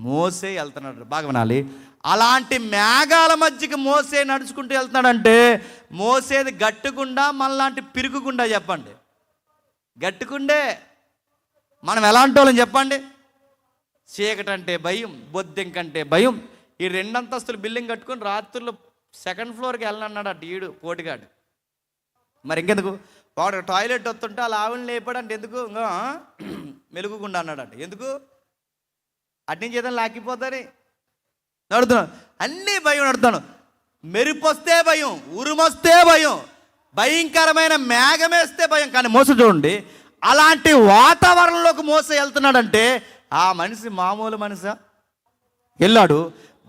మోసే వెళ్తున్నాడు. బాగా వినాలి. అలాంటి మేఘాల మధ్యకి మోసే నడుచుకుంటూ వెళ్తున్నాడంటే మోసేది గట్టుకుండా మనలాంటి పిరుగుకుండా చెప్పండి. గట్టుకుండే. మనం ఎలాంటి వాళ్ళని చెప్పండి. చీకటి అంటే భయం, బొద్దెంకంటే భయం. ఈ 2 అంతస్తులు బిల్డింగ్ కట్టుకొని రాత్రుల్లో 2nd ఫ్లోర్కి వెళ్ళనన్నాడు అటు ఈడు పోటుగాడు. మరి ఇంకెందుకు? వాడు టాయిలెట్ వస్తుంటే అలా ఆవిడని లేపాడంటే ఎందుకు? ఇంకా మెలుగుకుండా అన్నాడంట. ఎందుకు? అట్నుంచి ఏదైనా లాక్కిపోతాని నడుతున్నాను. అన్నీ భయం నడుతాను. మెరుపొస్తే భయం, ఉరుమొస్తే భయం, భయంకరమైన మేఘమేస్తే భయం. కానీ మోస చూడండి, అలాంటి వాతావరణంలోకి మోస వెళ్తున్నాడంటే ఆ మనిషి మామూలు మనిషా? వెళ్ళాడు,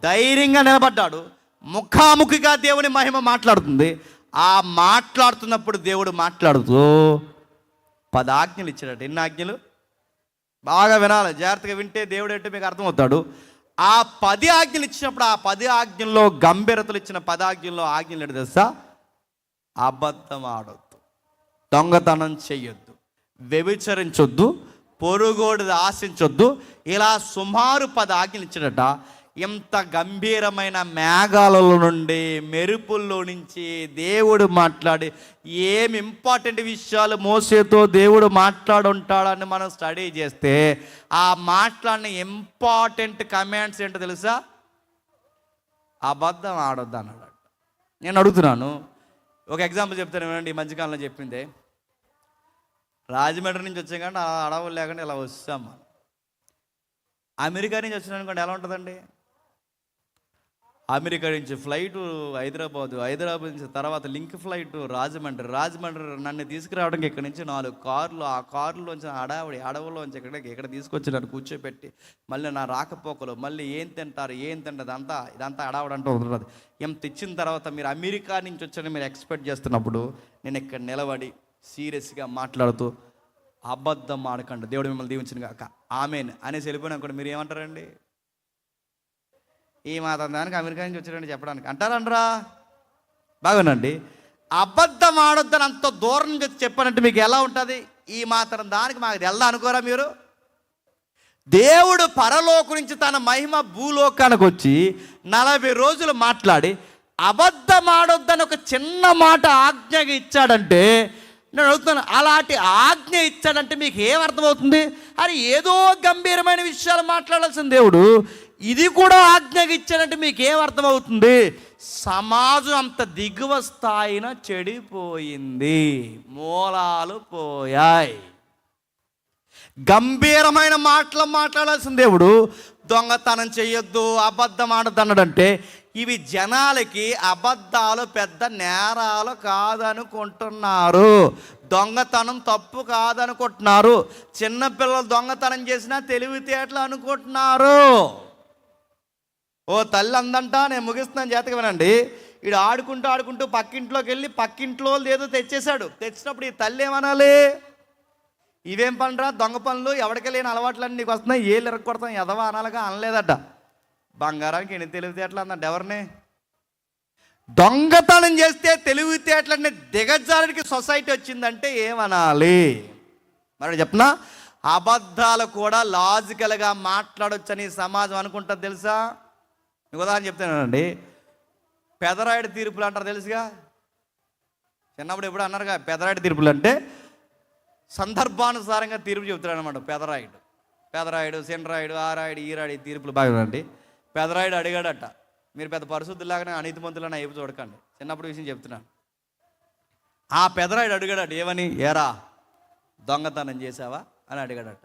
ధైర్యంగా నిలబడ్డాడు. ముఖాముఖిగా దేవుని మహిమ మాట్లాడుతుంది. ఆ మాట్లాడుతున్నప్పుడు దేవుడు మాట్లాడుతూ 10 ఆజ్ఞలు ఇచ్చాడట. ఎన్ని ఆజ్ఞలు? బాగా వినాలి, జాగ్రత్తగా వింటే దేవుడు ఏంటో మీకు అర్థమవుతాడు. ఆ 10 ఆజ్ఞలు ఇచ్చినప్పుడు ఆ 10 ఆజ్ఞల్లో గంభీరతలు ఇచ్చిన 10 ఆజ్ఞల్లో ఆజ్ఞలు ఏంటి తెలుసా? అబద్ధం ఆడొద్దు, దొంగతనం చెయ్యొద్దు, వ్యభిచరించొద్దు, పొరుగోడిది ఆశించొద్దు. ఇలా సుమారు 10 ఆజ్ఞలు ఇచ్చాడట. ఇంత గంభీరమైన మేఘాలలో నుండి, మెరుపుల్లో నుంచి దేవుడు మాట్లాడి ఏం ఇంపార్టెంట్ విషయాలు మోసేతో దేవుడు మాట్లాడుంటాడని మనం స్టడీ చేస్తే ఆ మాట్లాడిన ఇంపార్టెంట్ కమాండ్స్ ఏంటో తెలుసా? అబద్ధం ఆడొద్దు అన్నాడు. నేను అడుగుతున్నాను, ఒక ఎగ్జాంపుల్ చెప్తాను వినండి. ఈ మధ్యకాలంలో చెప్పిందే, రాజమండ్రి నుంచి వచ్చాం కానీ అడవులు లేకుండా ఇలా వస్తాం మనం. అమెరికా నుంచి వచ్చిన అనుకోండి, ఎలా ఉంటుందండి? అమెరికా నుంచి ఫ్లైటు హైదరాబాద్ నుంచి తర్వాత లింక్ ఫ్లైట్ రాజమండ్రి నన్ను తీసుకురావడానికి ఇక్కడ నుంచి 4 కార్లు, ఆ కార్లోంచి అడవులోంచి ఇక్కడ తీసుకొచ్చి నన్ను కూర్చోబెట్టి మళ్ళీ నా రాకపోకలు, మళ్ళీ ఏం తింటారు ఇదంతా అడవడంటూ ఉంటుంది. ఏం తెచ్చిన తర్వాత మీరు అమెరికా నుంచి వచ్చని మీరు ఎక్స్పెక్ట్ చేస్తున్నప్పుడు నేను ఇక్కడ నిలబడి సీరియస్గా మాట్లాడుతూ అబద్ధం ఆడకండి, దేవుడు మిమ్మల్ని దీవించిన కాక ఆమెన్ అనేసి వెళ్ళిపోయినా కూడా మీరు ఏమంటారండి? ఈ మాత్రం దానికి అమెరికా నుంచి వచ్చారండి చెప్పడానికి అంటారంటారా? బాగునండి. అబద్ధం ఆడొద్దని అంత దూరం నుంచి చెప్పానంటే మీకు ఎలా ఉంటుంది? ఈ మాత్రం దానికి మాకు తెల్దా అనుకోరా మీరు? దేవుడు పరలోకం నుంచి తన మహిమ భూలోకానికి వచ్చి 40 రోజులు మాట్లాడి అబద్ధం ఆడొద్దని ఒక చిన్న మాట ఆజ్ఞగా ఇచ్చాడంటే నేను అడుగుతున్నాను, అలాంటి ఆజ్ఞ ఇచ్చాడంటే మీకు ఏమర్థమవుతుంది? అది ఏదో గంభీరమైన విషయాలు మాట్లాడాల్సిన దేవుడు ఇది కూడా ఆజ్ఞగా ఇచ్చాడంటే మీకు ఏమర్థమవుతుంది? సమాజం అంత దిగువ స్థాయిన చెడిపోయింది, మూలాలు పోయాయి. గంభీరమైన మాటలు మాట్లాడాల్సిన దేవుడు దొంగతనం చెయ్యొద్దు, అబద్ధం ఆడద్దు అన్నాడంటే ఇవి జనాలకి అబద్ధాలు పెద్ద నేరాలు కాదనుకుంటున్నారు. దొంగతనం తప్పు కాదనుకుంటున్నారు. చిన్నపిల్లలు దొంగతనం చేసినా తెలివితేటలు అనుకుంటున్నారు. ఓ తల్లి అందంట, నేను ముగిస్తున్నాను జాతక వినండి. వీడు ఆడుకుంటూ పక్కింట్లోకి వెళ్ళి పక్కింట్లో ఏదో తెచ్చేశాడు. తెచ్చినప్పుడు ఈ తల్లి ఏమనాలి? ఇవేం పనిరా, దొంగ పనులు, ఎవరికి లేని అలవాట్లన్నీ నీకు వస్తున్నాయి, ఏళ్ళు ఎరగొడతాం ఎదవా అనాలిగా అనలేదట. బంగారానికి ఎన్ని తెలివితేటలు అన్నాడు ఎవరిని? దొంగతనం చేస్తే తెలివితేటలన్నీ దిగజారికి సొసైటీ వచ్చిందంటే ఏమనాలి? మరి చెప్పనా, అబద్ధాలు కూడా లాజికల్గా మాట్లాడొచ్చని సమాజం అనుకుంటుంది తెలుసా? మీకు ఉదాహరణ చెప్తానండి. పెదరాయుడు తీర్పులు అంటారు తెలుసుగా. చిన్నప్పుడు ఎప్పుడు అన్నారుగా పెదరాయుడు తీర్పులు అంటే సందర్భానుసారంగా తీర్పు చెబుతాడు అనమాట. పెదరాయుడు శనిరాయుడు ఆరాయుడు ఈరాయుడు ఈ తీర్పులు బాగా అండి. పెదరాయుడు అడిగాడట, మీరు పెద్ద పరిశుద్ధులాగానే అనీతిమంతులని అయిపు చూడకండి, చిన్నప్పుడు విషయం చెప్తున్నాను. ఆ పెదరాయుడు అడిగాడట, ఏమని? ఏరా దొంగతనం చేసావా అని అడిగాడట.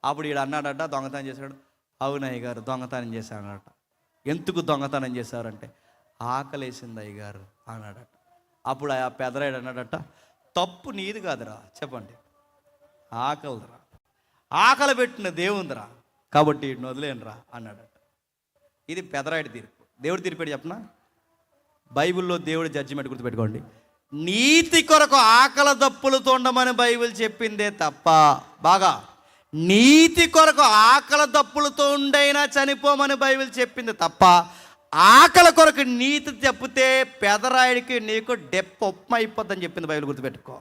అప్పుడు ఈడు అన్నాడట, దొంగతనం చేశాడు. అవునయ్య గారు దొంగతనం చేశాడట. ఎందుకు దొంగతనం చేశారంటే ఆకలేసింది అయ్య గారు అన్నాడట. అప్పుడు ఆ పెదరాయుడు అన్నాడట, తప్పు నీది కాదురా, చెప్పండి, ఆకలిరా, ఆకలి పెట్టిన దేవుందిరా, కాబట్టి వీడిని వదిలేనురా అన్నాడట. ఇది పెదరాయుడు తీర్పు. దేవుడి తీర్పు చెప్పనా? బైబిల్లో దేవుడి జడ్జిమెంట్ గుర్తుపెట్టుకోండి. నీతి కొరకు ఆకలి దప్పులతో ఉండమని బైబిల్ చెప్పిందే తప్ప, బాగా నీతి కొరకు ఆకలి దప్పులతో ఉండైనా చనిపోమని బైబిల్ చెప్పింది తప్ప, ఆకలి కొరకు నీతి తప్పితే పెదరాయుడికి నీకు ఉప్మా అయిపోద్దని చెప్పింది బైబిల్, గుర్తుపెట్టుకో.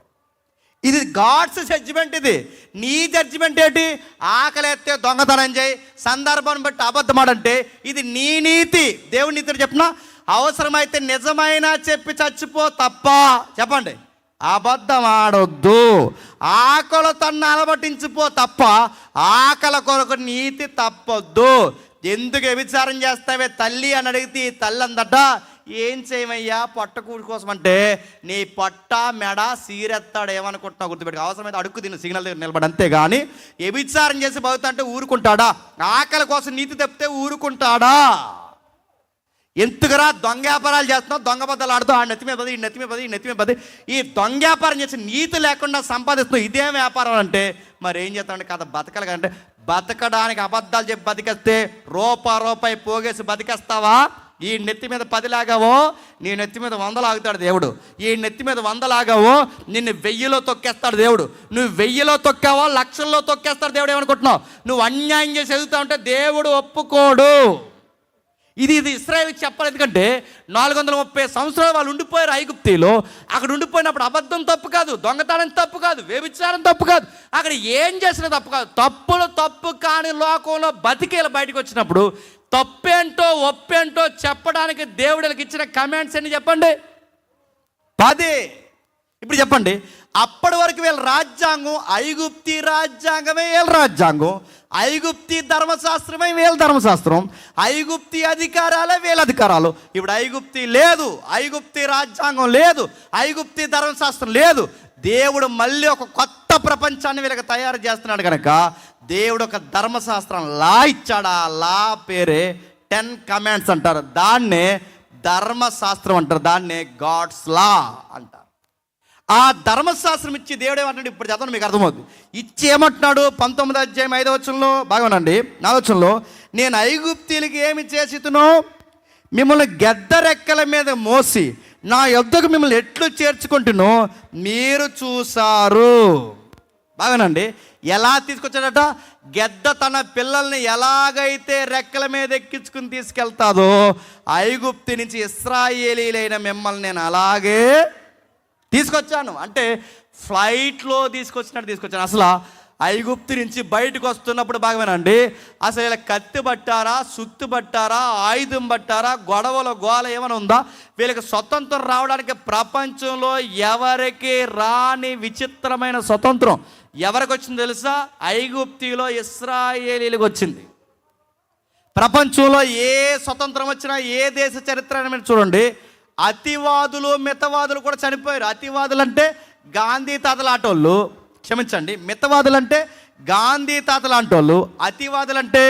ఇది గాడ్స్ జడ్జిమెంట్. ఇది నీ జడ్జిమెంట్ ఏంటి? ఆకలి ఎత్తే దొంగతనం చేయి, సందర్భాన్ని బట్టి అబద్ధమాడంటే ఇది నీ నీతి. దేవుని నీతిని చెప్పిన అవసరమైతే నిజమైన చెప్పి చచ్చిపో తప్ప, చెప్పండి, అబద్ధం ఆడొద్దు. ఆకలి తన్ను అలవటించిపో తప్ప ఆకలి కొరకు నీతి తప్పొద్దు. ఎందుకు వ్యభిచారం చేస్తావే తల్లి అని అడిగితే ఈ తల్లి అందట, ఏం చేయమయ్యా పొట్టకూడి కోసం అంటే, నీ పొట్ట మెడ సీరెత్తాడు ఏమనుకుంటున్నావు గుర్తుపెట్టుకో. అవసరమైతే అడుక్కు తిని సిగ్నల్ దగ్గర నిలబడి, అంతే కానీ వ్యభిచారం చేసి బతుకుతుంటే ఊరుకుంటాడా? ఆకలి కోసం నీతి తప్పితే ఊరుకుంటాడా? ఎందుకురా దొంగ వ్యాపారాలు చేస్తున్నావు, దొంగ బద్దలు ఆడుతూ ఆ నెత్తి మీద పది, ఈ నెత్తి మీద పది, ఈ నెత్తి మీద పది, ఈ దొంగ వ్యాపారం చేసి నీతి లేకుండా సంపాదిస్తున్నావు, ఇదేం వ్యాపారం అంటే మరి ఏం చేస్తామంటే కదా బతకాలి కంటే బతకడానికి అబద్ధాలు చెప్పి బతికేస్తే రూపాయి పోగేసి బతికేస్తావా? ఈ నెత్తి మీద 10 లాగావో నీ నెత్తి మీద 100 లాగుతాడు దేవుడు. ఈ నెత్తి మీద 100 లాగావో నిన్ను 1000లో తొక్కేస్తాడు దేవుడు. నువ్వు 1000లో తొక్కావో లక్షల్లో తొక్కేస్తాడు దేవుడు. ఏమనుకుంటున్నావు? నువ్వు అన్యాయం చేసి ఎదుగుతా ఉంటే దేవుడు ఒప్పుకోడు. ఇది ఇశ్రాయేలుకి చెప్పాలి. ఎందుకంటే 430 సంవత్సరాలు వాళ్ళు ఉండిపోయారు ఐగుప్తిలో. అక్కడ ఉండిపోయినప్పుడు అబద్ధం తప్పు కాదు, దొంగతనం తప్పు కాదు, వ్యభిచారం తప్పు కాదు, అక్కడ ఏం చేసినా తప్పు కాదు. తప్పు కాని లోకంలో బతికేలా బయటకు వచ్చినప్పుడు తప్పేంటో ఒప్పేంటో చెప్పడానికి దేవుడికి ఇచ్చిన కమాండ్స్ ఎన్ని చెప్పండి? 10. ఇప్పుడు చెప్పండి, అప్పటి వరకు వీళ్ళ రాజ్యాంగం ఐగుప్తి రాజ్యాంగమే వీళ్ళ రాజ్యాంగం, ఐగుప్తి ధర్మశాస్త్రమే వీళ్ళ ధర్మశాస్త్రం, ఐగుప్తి అధికారాలే వీళ్ళ అధికారాలు. ఇప్పుడు ఐగుప్తి లేదు, ఐగుప్తి రాజ్యాంగం లేదు, ఐగుప్తి ధర్మశాస్త్రం లేదు. దేవుడు మళ్ళీ ఒక కొత్త ప్రపంచాన్ని వీళ్ళకి తయారు చేస్తున్నాడు కనుక దేవుడు ఒక ధర్మశాస్త్రం లా ఇచ్చాడు. ఆ లా పేరే 10 కమాండ్స్ అంటారు. దాన్నే ధర్మశాస్త్రం అంటారు, దాన్నే గాడ్స్ లా అంటారు. ఆ ధర్మశాస్త్రం ఇచ్చి దేవుడు ఏమంటాడు? ఇప్పుడు చదవండి, మీకు అర్థమవుతుంది. ఇచ్చి ఏమంటున్నాడు? 19వ అధ్యాయం 5వ వచనంలో బాగునండి, 4వ వచనంలో, నేను ఐగుప్తీయులకి ఏమి చేసితునో మిమ్మల్ని గెద్ద రెక్కల మీద మోసి నా యొద్దకు మిమ్మల్ని ఎట్లు చేర్చుకుంటునో మీరు చూసారు. బాగానండి, ఎలా తీసుకొచ్చాడట? గెద్ద తన పిల్లల్ని ఎలాగైతే రెక్కల మీద ఎక్కించుకుని తీసుకెళ్తాదో ఐగుప్తు నుంచి ఇశ్రాయేలీలైన మిమ్మల్ని నేను అలాగే తీసుకొచ్చాను. అంటే ఫ్లైట్లో తీసుకొచ్చాను. అసలు ఐగుప్తు నుంచి బయటకు వస్తున్నప్పుడు బాగానండి, అసలు ఇలా కత్తి పట్టారా, సుత్తి పట్టారా, ఆయుధం పట్టారా, గొడవల గోల ఏమైనా ఉందా? వీళ్ళకి స్వతంత్రం రావడానికి ప్రపంచంలో ఎవరికి రాని విచిత్రమైన స్వతంత్రం ఎవరికి వచ్చింది తెలుసా? ఐగుప్తిలో ఇశ్రాయేలీలకు వచ్చింది. ప్రపంచంలో ఏ స్వతంత్రం వచ్చినా, ఏ దేశ చరిత్ర అయినా మీరు చూడండి, అతివాదులు మితవాదులు కూడా చనిపోయారు. అతివాదులు అంటే గాంధీ తాతలాంటోళ్ళు, క్షమించండి, మితవాదులు అంటే గాంధీ తాతలాంటోళ్ళు, అతివాదులు అంటే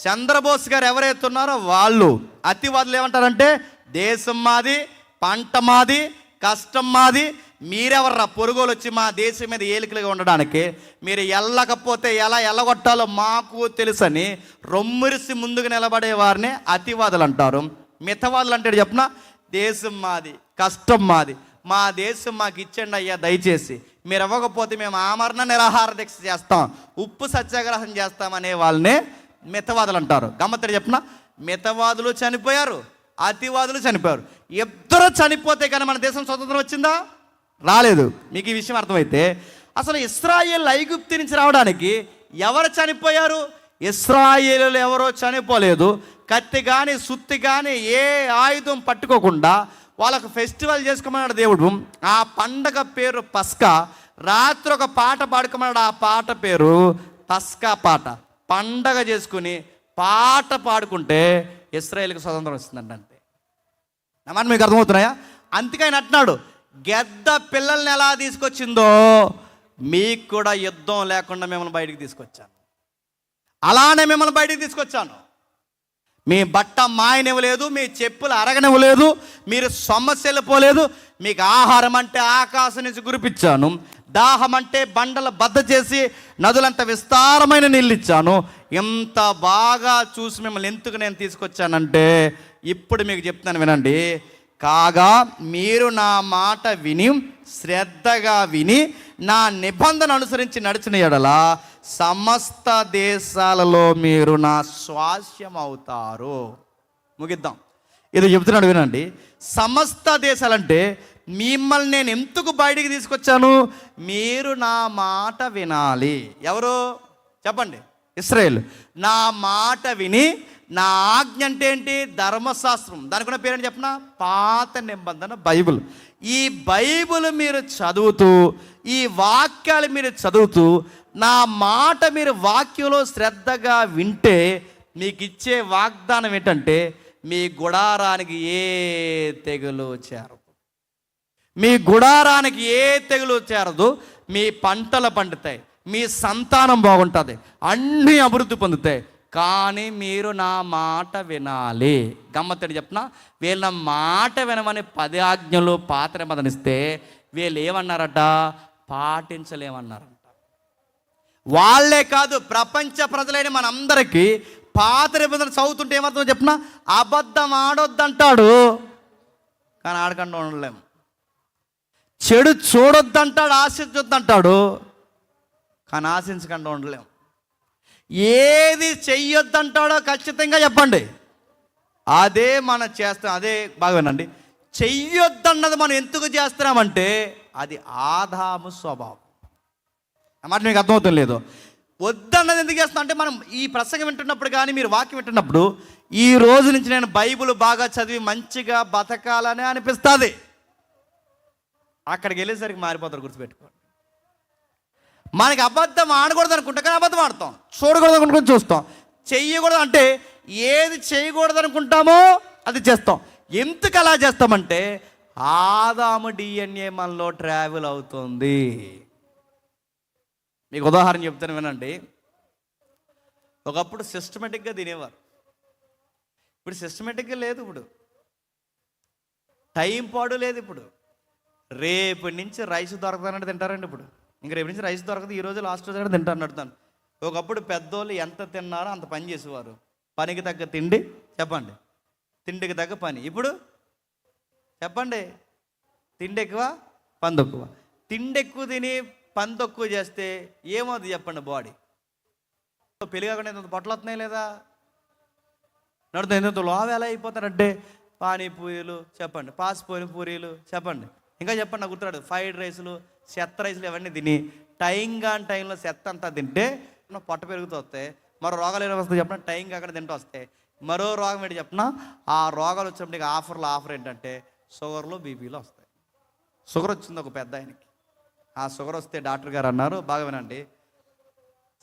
చంద్రబోస్ గారు ఎవరైతే ఉన్నారో వాళ్ళు. అతివాదులు ఏమంటారంటే దేశం మాది, పంట మాది, కష్టం మాది, మీరెవర్రా పొరుగులు వచ్చి మా దేశం మీద ఏలికలుగా ఉండడానికి, మీరు వెళ్ళకపోతే ఎలా ఎల్లగొట్టాలో మాకు తెలుసని రొమ్మురిసి ముందుకు నిలబడే వారిని అతివాదులు అంటారు. మితవాదులు అంటే చెప్పిన దేశం మాది, కష్టం మాది, మా దేశం మాకు ఇచ్చండి అయ్యా దయచేసి, మీరు ఇవ్వకపోతే మేము ఆమరణ నిరాహార దీక్ష చేస్తాం, ఉప్పు సత్యాగ్రహం చేస్తామనే వాళ్ళనే మితవాదులు అంటారు. గమ్మత్తడి చెప్పిన మితవాదులు చనిపోయారు, అతివాదులు చనిపోయారు. ఇద్దరు చనిపోతే కానీ మన దేశం స్వతంత్రం వచ్చిందా? రాలేదు. మీకు ఈ విషయం అర్థమైతే అసలు ఇశ్రాయేలు ఐగుప్తు నుంచి రావడానికి ఎవరు చనిపోయారు? ఇశ్రాయేలు ఎవరో చనిపోలేదు. కత్తి కానీ సుత్తి కానీ ఏ ఆయుధం పట్టుకోకుండా వాళ్ళకు ఫెస్టివల్ చేసుకోమన్నాడు దేవుడు. ఆ పండగ పేరు పస్కా. రాత్రి ఒక పాట పాడుకోమన్నాడు, ఆ పాట పేరు పస్కా పాట. పండగ చేసుకుని పాట పాడుకుంటే ఇశ్రాయేలుకి స్వతంత్రం వస్తుందండి. అంతే. నా మాట మీకు అర్థమవుతున్నాయా? అందుకే ఆయన అంటున్నాడు, గెద్ద పిల్లల్ని ఎలా తీసుకొచ్చిందో మీకు కూడా యుద్ధం లేకుండా మిమ్మల్ని బయటికి తీసుకొచ్చాను, అలానే మిమ్మల్ని బయటికి తీసుకొచ్చాను. మీ బట్ట మాయనివ్వలేదు, మీ చెప్పులు అరగనివ్వలేదు, మీరు సమస్యలు పోలేదు. మీకు ఆహారం అంటే ఆకాశం నుంచి కురిపించాను, దాహం అంటే బండల బద్ద చేసి నదులంత విస్తారమైన నీళ్ళు ఇచ్చాను. ఎంత బాగా చూసి మిమ్మల్ని ఎందుకు నేను తీసుకొచ్చానంటే ఇప్పుడు మీకు చెప్తున్నాను వినండి. కాగా మీరు నా మాట విని శ్రద్ధగా విని నా నిబంధన అనుసరించి నడిచిన యెడల సమస్త దేశాలలో మీరు నా స్వాస్యం అవుతారు. ముగిద్దాం. ఇది చెప్తున్నాడు వినండి. సమస్త దేశాలంటే మిమ్మల్ని నేను ఎందుకు బయటికి తీసుకొచ్చాను? మీరు నా మాట వినాలి. ఎవరు చెప్పండి? ఇశ్రాయేలు. నా మాట విని, నా ఆజ్ఞ అంటే ఏంటి? ధర్మశాస్త్రం. దానికి కూడా పేరేంటి చెప్పిన? పాత నిబంధన బైబిల్. ఈ బైబిల్ మీరు చదువుతూ, ఈ వాక్యాలు మీరు చదువుతూ, నా మాట మీరు వాక్యంలో శ్రద్ధగా వింటే మీకు ఇచ్చే వాగ్దానం ఏంటంటే, మీ గుడారానికి ఏ తెగులు చేరదు. మీ గుడారానికి ఏ తెగులు చేరదు. మీ పంటలు పండుతాయి, మీ సంతానం బాగుంటుంది, అన్నీ అభివృద్ధి పొందుతాయి. కానీ మీరు నా మాట వినాలి. గమ్మత్తడి చెప్పిన, వీళ్ళ మాట వినమని 10 ఆజ్ఞలు పాత నిబంధన ఇస్తే వీళ్ళు ఏమన్నారట? పాటించలేమన్నారంట. వాళ్ళే కాదు, ప్రపంచ ప్రజలైన మనందరికీ పాత నిబంధన చదువుతుంటే ఏమవుతుందో చెప్పిన, అబద్ధం ఆడొద్దంటాడు కానీ ఆడకుండా ఉండలేము. చెడు చూడొద్దంటాడు, ఆశించొద్దంటాడు కానీ ఆశించకుండా ఉండలేము. ఏది చెయ్యొద్దంటాడో ఖచ్చితంగా చెప్పండి, అదే మనం చేస్తాం. అదే బాగా వినండి, చెయ్యొద్దన్నది మనం ఎందుకు చేస్తున్నామంటే అది ఆదాము స్వభావం. అన్నమాట మీకు అర్థమవుతుంది లేదు? వద్దన్నది ఎందుకు చేస్తాం అంటే, మనం ఈ ప్రసంగం వింటున్నప్పుడు కానీ మీరు వాక్యం వింటున్నప్పుడు ఈ రోజు నుంచి నేను బైబిల్ బాగా చదివి మంచిగా బతకాలని అనిపిస్తుంది. అక్కడికి వెళ్ళేసరికి మారిపోతారు, గుర్తుపెట్టుకోండి. మనకి అబద్ధం ఆడకూడదు అనుకుంటే కానీ అబద్ధం ఆడతాం, చూడకూడదు అనుకుంటే చూస్తాం, చెయ్యకూడదు అంటే ఏది చేయకూడదు అనుకుంటామో అది చేస్తాం. ఎందుకు అలా చేస్తామంటే ఆదాము DNA మనలో ట్రావెల్ అవుతుంది. మీకు ఉదాహరణ చెప్తాను వినండి. ఒకప్పుడు సిస్టమేటిక్గా తినేవారు, ఇప్పుడు సిస్టమేటిక్గా లేదు. ఇప్పుడు టైం పాడు లేదు. ఇప్పుడు రేపటి నుంచి రైస్ దొరకదన్నట్టు తింటారండి. ఇప్పుడు ఇంక రేపు నుంచి రైస్ దొరకదు, ఈ రోజు లాస్ట్ రోజు తింటారు నడుతాను. ఒకప్పుడు పెద్దోళ్ళు ఎంత తిన్నారో అంత పని చేసేవారు. పనికి తగ్గ తిండి చెప్పండి, తిండికి తగ్గ పని. ఇప్పుడు చెప్పండి, తిండి ఎక్కువ పని తక్కువ. తిండి ఎక్కువ తిని పని తక్కువ చేస్తే ఏమవుతుంది చెప్పండి? బాడీ పెళ్ళి కాకుండా ఎంత పొట్టలు వస్తున్నాయి లేదా? నడుతుంది. ఎంత లోవ ఎలా అయిపోతారంటే పానీపూరీలు చెప్పండి, పాసిపోయిన పూరీలు చెప్పండి, ఇంకా చెప్పండి నాకు గుర్తురాడు, ఫ్రైడ్ రైసులు, చెత్త రైసులు ఇవన్నీ తిని టైం కాని టైంలో చెత్త అంతా తింటే పొట్ట పెరుగుతూ వస్తాయి. మరో రోగాలు ఏమైనా వస్తాయి చెప్పిన, టైం కాకుండా తింటూ వస్తాయి. మరో రోగం ఏంటి చెప్పిన, ఆ రోగాలు వచ్చినప్పుడు ఆఫర్ ఏంటంటే షుగర్లు, బీపీలు వస్తాయి. షుగర్ వచ్చింది ఒక పెద్ద ఆయనకి. ఆ షుగర్ వస్తే డాక్టర్ గారు అన్నారు, బాగా వినండి,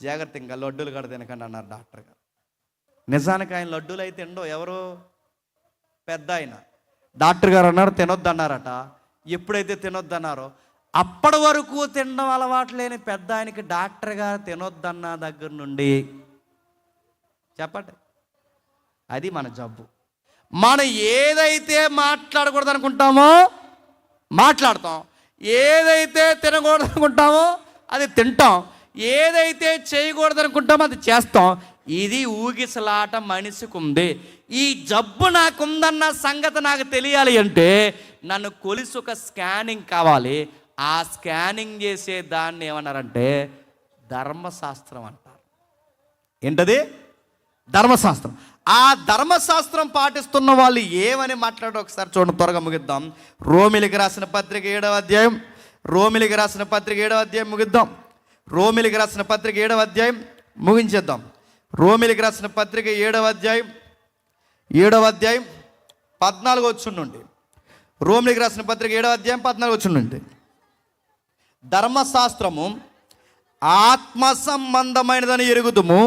జాగ్రత్త ఇంకా లడ్డూలు కూడా తినకండి అన్నారు డాక్టర్ గారు. నిజానికి ఆయన లడ్డూలు అయితే తినడో, ఎవరు? పెద్ద ఆయన. డాక్టర్ గారు అన్నారు తినొద్దు అన్నారట. ఎప్పుడైతే తినొద్దు అన్నారో అప్పటి వరకు తినడం అలవాటు లేని పెద్ద ఆయనకి డాక్టర్ గారు తినొద్దన్న దగ్గర నుండి చెప్పండి, అది మన జబ్బు. మనం ఏదైతే మాట్లాడకూడదు అనుకుంటామో మాట్లాడతాం, ఏదైతే తినకూడదు అనుకుంటామో అది తింటాం, ఏదైతే చేయకూడదు అనుకుంటామో అది చేస్తాం. ఇది ఊగిసలాట మనిషికి ఉంది. ఈ జబ్బు నాకుందన్న సంగతి నాకు తెలియాలి అంటే నన్ను కొలిసి ఒక స్కానింగ్ కావాలి. ఆ స్కానింగ్ చేసే దాన్ని ఏమన్నారంటే ధర్మశాస్త్రం అంటారు. ఏంటది? ధర్మశాస్త్రం. ఆ ధర్మశాస్త్రం పాటిస్తున్న వాళ్ళు ఏమని మాట్లాడో ఒకసారి చూడండి, త్వరగా ముగిద్దాం. రోమిలికి రాసిన పత్రిక 7వ అధ్యాయం, రోమిలికి రాసిన పత్రిక 7వ అధ్యాయం ముగిద్దాం. రోమిలికి రాసిన పత్రిక 7వ అధ్యాయం ముగించేద్దాం. రోమిలికి రాసిన పత్రిక 7వ అధ్యాయం 14వ వచనం నుండి. రోమిలికి రాసిన పత్రిక 7వ అధ్యాయం 14వ వచనం నుండి. ధర్మశాస్త్రము ఆత్మ సంబంధమైనదని ఎరుగుదుము,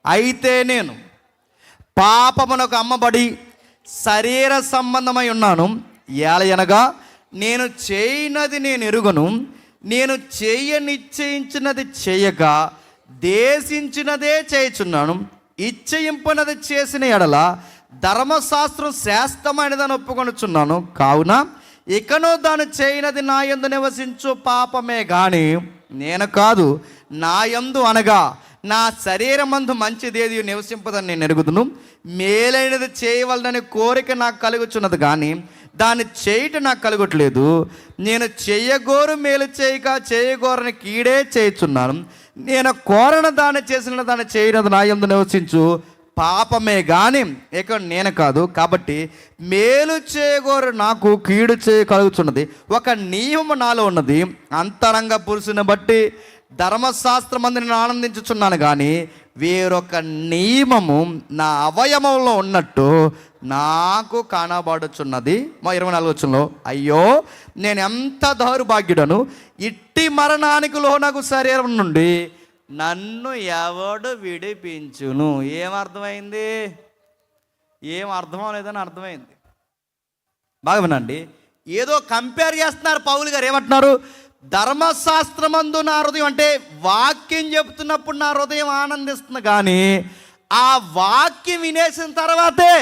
అయితే నేను పాపమునకు అమ్మబడి శరీర సంబంధమై ఉన్నాను. ఏలయనగా నేను చేయనది నేను ఎరుగను, నేను నిశ్చయించినది చేయక దేశించినదే చేయుచున్నాను. ఇచ్చయింపునది చేసిన ఎడల ధర్మశాస్త్రం శ్రేష్టమైనదని ఒప్పుకొనుచున్నాను. కావున ఇకను దాన్ని చేయనది నా యందు నివసించు పాపమే గాని నేను కాదు. నా యందు అనగా నా శరీరమందు మంచిదేది నివసింపదని నేను ఎరుగుదును. మేలైనది చేయవలనని కోరిక నాకు కలుగుచున్నది కానీ దాన్ని చేయటం నాకు కలుగట్లేదు. నేను చెయ్యగోరు మేలు చేయక చేయగోరని కీడే చేయుచున్నాను. నేను కోరన దాన్ని చేసిన దాన్ని చేయనది నా యందు నివసించు పాపమే కానీ ఇక నేను కాదు. కాబట్టి మేలు చేయగోరు నాకు కీడు చేయగలుగుతున్నది. ఒక నియమము నాలో ఉన్నది, అంతరంగ పురుషుని బట్టి ధర్మశాస్త్రమందు నేను ఆనందించుచున్నాను కానీ వేరొక నియమము నా అవయవంలో ఉన్నట్టు నాకు కనబడుచున్నది. 24 వచనంలో, అయ్యో నేను ఎంత దౌర్భాగ్యుడను, ఇట్టి మరణానికి లోనగు శరీరం నుండి నన్ను ఎవడు విడిపించును. ఏమర్థమైంది? ఏం అర్థం లేదని అర్థమైంది. బాగా వినండి. ఏదో కంపేర్ చేస్తున్నారు పౌలు గారు. ఏమంటున్నారు? ధర్మశాస్త్రమందు నా హృదయం, అంటే వాక్యం చెప్తున్నప్పుడు నా హృదయం ఆనందిస్తుంది, కానీ ఆ వాక్యం వినేసిన తర్వాతే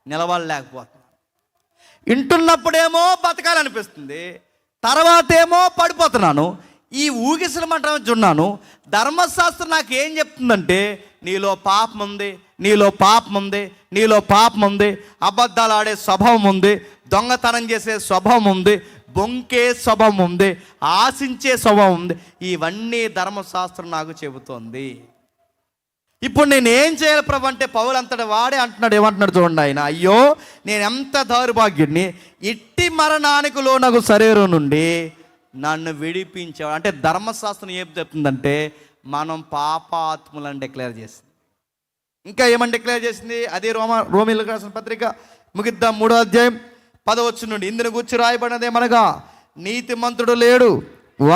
నిలబడలేకపోతున్నాను. వింటున్నప్పుడేమో బతకాలనిపిస్తుంది, తర్వాతేమో పడిపోతున్నాను. ఈ ఊగిసలు మంటలు ఉన్నాను. ధర్మశాస్త్రం నాకు ఏం చెప్తుందంటే నీలో పాపం ఉంది, నీలో పాపం ఉంది, నీలో పాపం ఉంది, అబద్ధాలు ఆడే స్వభావం ఉంది, దొంగతనం చేసే స్వభావం ఉంది, బొంకే స్వభావం ఉంది, ఆశించే స్వభావం ఉంది. ఇవన్నీ ధర్మశాస్త్రం నాకు చెబుతోంది. ఇప్పుడు నేను ఏం చేయాలి ప్రభు అంటే పౌలు అంతటి వాడే అంటున్నాడు. ఏమంటున్నాడు చూడండి ఆయన, అయ్యో నేను ఎంత దౌర్భాగ్యుడిని, ఇట్టి మరణానికి లోనగు శరీరం నుండి నన్ను విడిపించేవాడు. అంటే ధర్మశాస్త్రం ఏం చెప్తుందంటే మనం పాపాత్ములను డిక్లేర్ చేసింది. ఇంకా ఏమని డిక్లేర్ చేసింది? అదే రోమీయులకు రాసిన పత్రిక ముగిద్దాం 3వ అధ్యాయం 10వ వచనం నుండి, ఇందును గూర్చి రాయబడినది ఏమనగా, నీతిమంతుడు లేడు,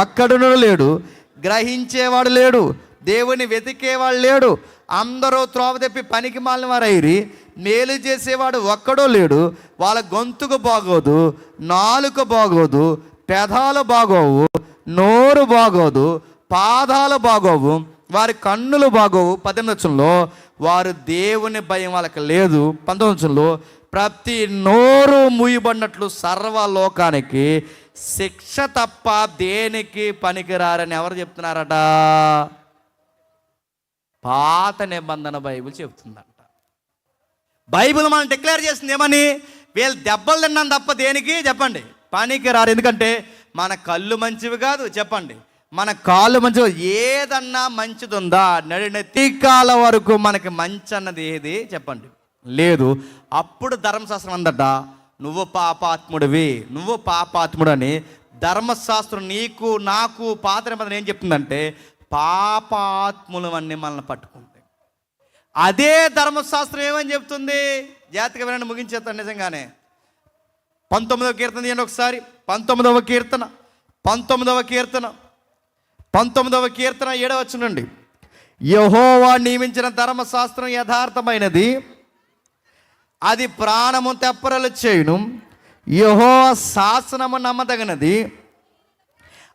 ఒక్కడును లేడు, గ్రహించేవాడు లేడు, దేవుని వెతికేవాడు లేడు, అందరూ త్రోవ తెప్పి పనికి మాలిన వారైరి, మేలు చేసేవాడు ఒక్కడో లేడు. వాళ్ళ గొంతుకు బాగోదు, నాలుక బాగోదు, పెదాలు బాగోవు, నోరు బాగోదు, పాదాలు బాగోవు, వారి కన్నులు బాగోవు. 18వ వచనంలో, వారు దేవుని భయం వాళ్ళకి లేదు. 19వ వచనంలో, ప్రతి నోరు మూయబడినట్లు సర్వలోకానికి శిక్ష తప్ప దేనికి పనికిరారని ఎవరు చెప్తున్నారట? పాత నిబంధన బైబిల్ చెప్తుందంట. బైబిల్ మనం డిక్లేర్ చేసింది ఏమని? వీళ్ళు దెబ్బలు తిన్నాను తప్ప దేనికి చెప్పండి పనికి రారు. ఎందుకంటే మన కళ్ళు మంచివి కాదు, చెప్పండి మన కాళ్ళు మంచివి, ఏదన్నా మంచిది ఉందా? తీకాల వరకు మనకి మంచి అన్నది ఏది చెప్పండి? లేదు. అప్పుడు ధర్మశాస్త్రం అందట, నువ్వు పాపాత్ముడివి, నువ్వు పాపాత్ముడు అని ధర్మశాస్త్రం నీకు నాకు పాత నిబంధన ఏం చెప్తుందంటే పాపాత్ములు అన్నీ మనల్ని పట్టుకుంటాయి. అదే ధర్మశాస్త్రం ఏమని చెప్తుంది? జాతిక వినండి, ముగించేస్తాను నిజంగానే. 19వ కీర్తన తీయండి ఒకసారి. 19వ కీర్తన 7వ వచనం నుండి, యెహోవా నియమించిన ధర్మశాస్త్రం యథార్థమైనది, అది ప్రాణము తెప్పరలు చేయును. యెహోవా శాసనము నమ్మదగినది,